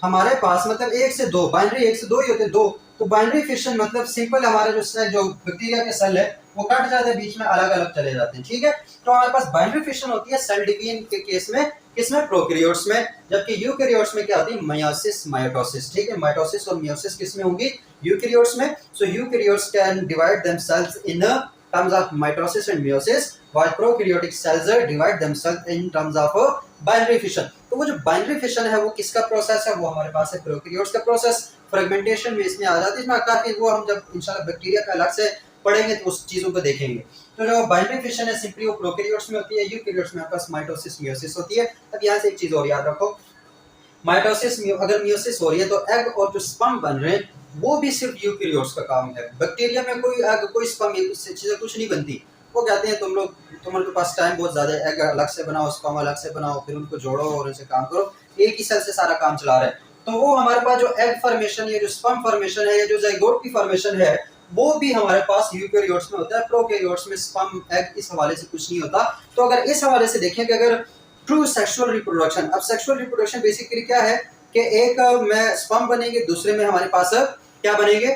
हमारे पास मतलब एक से दो, बाइनरी एक से दो ही होते हैं, दो। तो बाइनरी फिशन मतलब सिंपल हमारे जो सेल, जो बैक्टीरिया के सेल है वो कट जाते हैं, बीच में अलग अलग चले जाते हैं, ठीक है। तो हमारे पास बाइनरी फिशन होती है सेल डिवीजन के केस में, किसमें, प्रोकैरियोट्स में। जबकि यूकैरियोट्स में क्या होती है, मायोसिस माइटोसिस, ठीक है। माइटोसिस और मियोसिस किसमें होंगी, यूकैरियोट्स में। So eukaryotes can divide themselves in terms of mitosis and meiosis, while prokaryotic cells divide themselves in terms of binary fission। तो वो जो बाइनरी फिशन है वो किसका प्रोसेस है, वो हमारे पास है प्रोकैरियोट्स का प्रोसेस। फ्रेगमेंटेशन में इसमें आ जाती है, इसमें काफी वो हम जब इंशाल्लाह बैक्टीरिया का अलग से पढ़ेंगे तो उस चीजों को देखेंगे। तो जो बाइनरी फिशन है सिंपली वो प्रोकैरियोट्स में होती है, यूकैरियोट्स में आपके पास माइटोसिस मियोसिस होती है। अब यहाँ से एक चीज और याद रखो, माइटोसिस अगर मियोसिस हो रही है तो एग और जो स्पर्म बन रहे हैं वो भी सिर्फ यूकैरियोट्स का काम है। बैक्टीरिया में कोई एग कोई स्पर्म इससे चीजें कुछ नहीं बनती। वो कहते हैं तुम लोग, तुम्हारे पास टाइम बहुत ज्यादा है, एग अलग से बनाओ, स्पर्म अलग से बनाओ, फिर उनको जोड़ो और उनसे काम करो, एक ही सेल से सारा काम चला रहे हैं। तो वो हमारे पास जो एग फॉर्मेशन या जो स्पर्म फॉर्मेशन है या जो जाइगोट की फॉर्मेशन है वो भी हमारे पास यूकैरियोट्स में होता है। प्रोकैरियोट्स में स्पर्म एग इस हवाले से कुछ नहीं होता। तो अगर इस हवाले से देखें कि अगर ट्रू सेक्सुअल रिप्रोडक्शन, अब सेक्सुअल रिप्रोडक्शन बेसिकली क्या है कि एक में स्पर्म बनेंगे, दूसरे में हमारे पास क्या बनेंगे,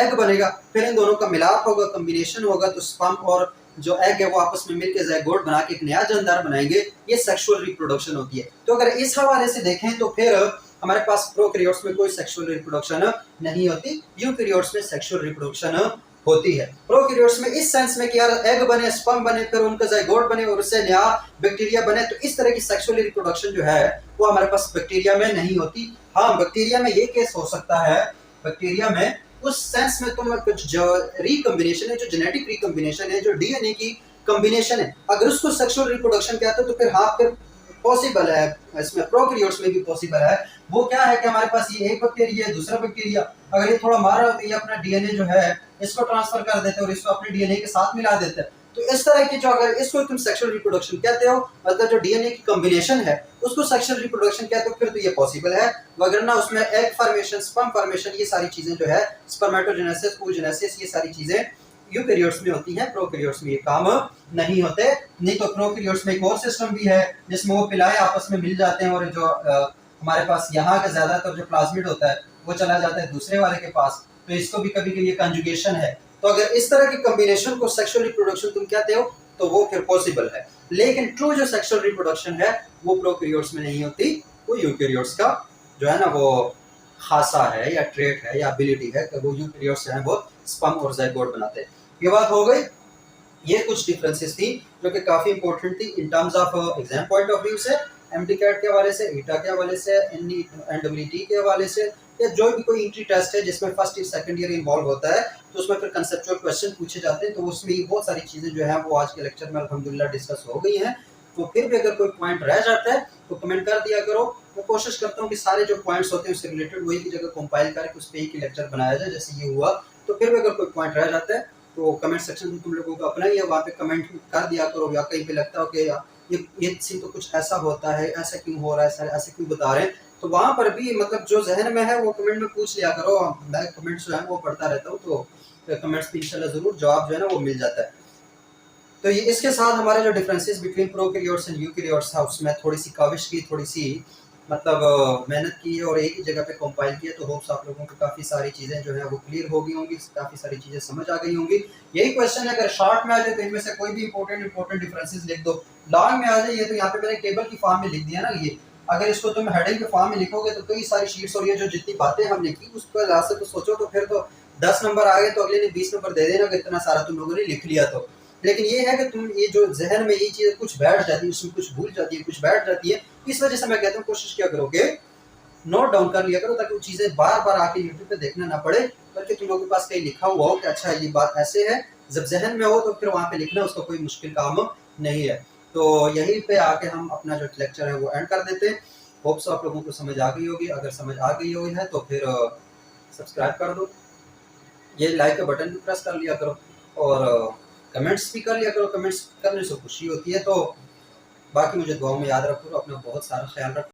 एग बनेगा, फिर इन दोनों का मिलाप होगा, कॉम्बिनेशन होगा, तो स्पर्म और जो एग है वो आपस में मिलकर ज़ायगोट बना के एक नया जानदार बनाएंगे, ये सेक्सुअल रिप्रोडक्शन होती है। तो अगर इस हवाले से देखें तो फिर हमारे पास प्रोकैरियोट्स में कोई सेक्सुअल रिप्रोडक्शन नहीं होती, यूकैरियोट्स में सेक्सुअल रिप्रोडक्शन होती है। प्रोकैरियोट्स में इस सेंस में कि यार एग बने, स्पर्म बने, फिर उनका जाइगोट बने और उससे नया बैक्टीरिया बने, तो इस तरह की सेक्सुअल रिप्रोडक्शन जो है वो हमारे पास बैक्टीरिया में नहीं होती। हाँ, बैक्टीरिया में ये केस हो सकता है, बैक्टीरिया में उस सेंस में तुम कुछ जो रिकॉम्बिनेशन है, जो जेनेटिक रिकॉम्बिनेशन है, जो डीएनए की कॉम्बिनेशन है, अगर उसको सेक्सुअल रिप्रोडक्शन कहते हैं तो फिर हाँ, फिर पॉसिबल है, इसमें प्रोकैरियोट्स में भी पॉसिबल है। वो क्या है कि हमारे पास ये एक बैक्टीरिया है, दूसरा बैक्टीरिया, अगर ये थोड़ा मारा हो तो ये अपना डीएनए जो है इसको ट्रांसफर कर देते हैं और इसको अपने डीएनए के साथ मिला देते हैं। तो इस तरह की जो, अगर इसको तुम सेक्सुअल रिप्रोडक्शन कहते हो, मतलब जो डीएनए की कॉम्बिनेशन है उसको सेक्सुअल रिप्रोडक्शन कहते हो, फिर तो ये पॉसिबल है। वगरना उसमें एग फॉर्मेशन, स्पर्म फॉर्मेशन, ये सारी चीजें जो है, स्पर्मेटोजेनेसिस, oogenesis, ये सारी चीजें यूकैरियोट्स में होती हैं, प्रोकैरियोट्स में ये काम नहीं होते। नहीं तो प्रोकैरियोट्स में एक और सिस्टम भी है जिसमें वो पिलाए आपस में मिल जाते हैं और जो हमारे पास यहाँ का ज्यादातर जो प्लाज्मिड होता है वो चला जाता है दूसरे वाले के पास, तो इसको भी कभी कभी कंजुगेशन है। तो अगर इस तरह की कॉम्बिनेशन को सेक्सुअल रिप्रोडक्शन तुम कहते हो तो वो फिर पॉसिबल है। लेकिन ट्रू जो सेक्सुअल रिप्रोडक्शन है वो प्रोकैरियोट्स में नहीं होती, वो यूकैरियोट्स का जो है ना वो खासा है या ट्रेट है या एबिलिटी है कि वो यूकैरियोट्स जो है वो स्पर्म और ज़ायगोट बनाते हैं। ये बात हो गई। ये कुछ डिफरेंसेस थी जो कि काफी इंपॉर्टेंट थी in terms of exam point of view से, एमटीकैट के हवाले से, ईटा के हवाले से, एनडब्ल्यूटी के हवाले से, या जो भी कोई एंट्री टेस्ट है जिसमें first year second year involve होता है तो उसमें फिर कंसेप्चुअल क्वेश्चन पूछे जाते हैं। तो उसमें बहुत सारी चीजें जो है वो आज के लेक्चर में अल्हम्दुलिल्लाह डिस्कस हो गई हैं। तो फिर भी अगर कोई पॉइंट रह जाता है तो कमेंट कर दिया करो। मैं कोशिश करता हूँ कि सारे जो पॉइंट्स होते हैं उससे रिलेटेड वही की जगह कंपाइल करके उस पर एक ही लेक्चर बनाया जाए, जैसे ये हुआ। तो फिर भी अगर कोई पॉइंट रह जाता है तो कमेंट सेक्शन में तुम लोगों को अपना ही है, वहाँ पे कमेंट कर दिया करो। या कहीं पे लगता हो कि ये सीन तो कुछ ऐसा होता है, ऐसा क्यों हो रहा है, ऐसे क्यों बता रहे हैं, तो वहाँ पर भी मतलब जो जहन में है वो कमेंट में पूछ लिया करो। मैं कमेंट्स जो है वो पढ़ता रहता हूँ, तो कमेंट्स पे इंशाल्लाह जरूर जवाब जो है ना वो मिल जाता है। तो ये इसके साथ हमारे जो differences between prokaryotes and eukaryotes था उसमें थोड़ी सी काविश की, थोड़ी सी मतलब मेहनत की है और एक ही जगह पे कंपाइल किया। तो होप्स आप लोगों को काफ़ी सारी चीज़ें जो है वो क्लियर हो गई होंगी, काफ़ी सारी चीज़ें समझ आ गई होंगी। यही क्वेश्चन है, अगर शॉर्ट में आ जाए तो इनमें से कोई भी इंपॉर्टेंट डिफरेंसेस लिख दो। लॉन्ग में आ जाए ये तो यहाँ पे मैंने टेबल की फॉर्म में लिख दिया ना, ये अगर इसको तुम हेडिंग के फॉर्म में लिखोगे तो कई सारी शीट्स और ये जो जितनी बातें हमने की उस पर लास्ट से तो सोचो तो फिर तो 10 नंबर आ गए तो अगले ने 20 नंबर दे देना कि इतना सारा तुम लोगों ने लिख लिया। तो लेकिन ये है कि तुम ये जो जहन में ये चीज़ कुछ बैठ जाती है, उसमें कुछ भूल जाती है, कुछ बैठ जाती है, इस वजह से मैं कहता हूँ कोशिश क्या करोगे नोट डाउन कर लिया करो ताकि वो चीज़ें बार बार आके यूट्यूब पे देखना ना पड़े, बल्कि तुम लोगों के पास कहीं लिखा हुआ हो कि अच्छा ये बात ऐसे है। जब जहन में हो तो फिर वहाँ पे लिखना उसका कोई मुश्किल काम नहीं है। तो यहीं पे आके हम अपना जो लेक्चर है वो एंड कर देते हैं। होप्स आप लोगों को समझ आ गई होगी। अगर समझ आ गई हुई है तो फिर सब्सक्राइब कर दो, ये लाइक का बटन भी प्रेस कर लिया करो और कमेंट्स भी कर लिया करो। कमेंट्स करने से खुशी होती है। तो बाकी मुझे दुआओं में याद रखो, अपना बहुत सारा ख्याल रखो।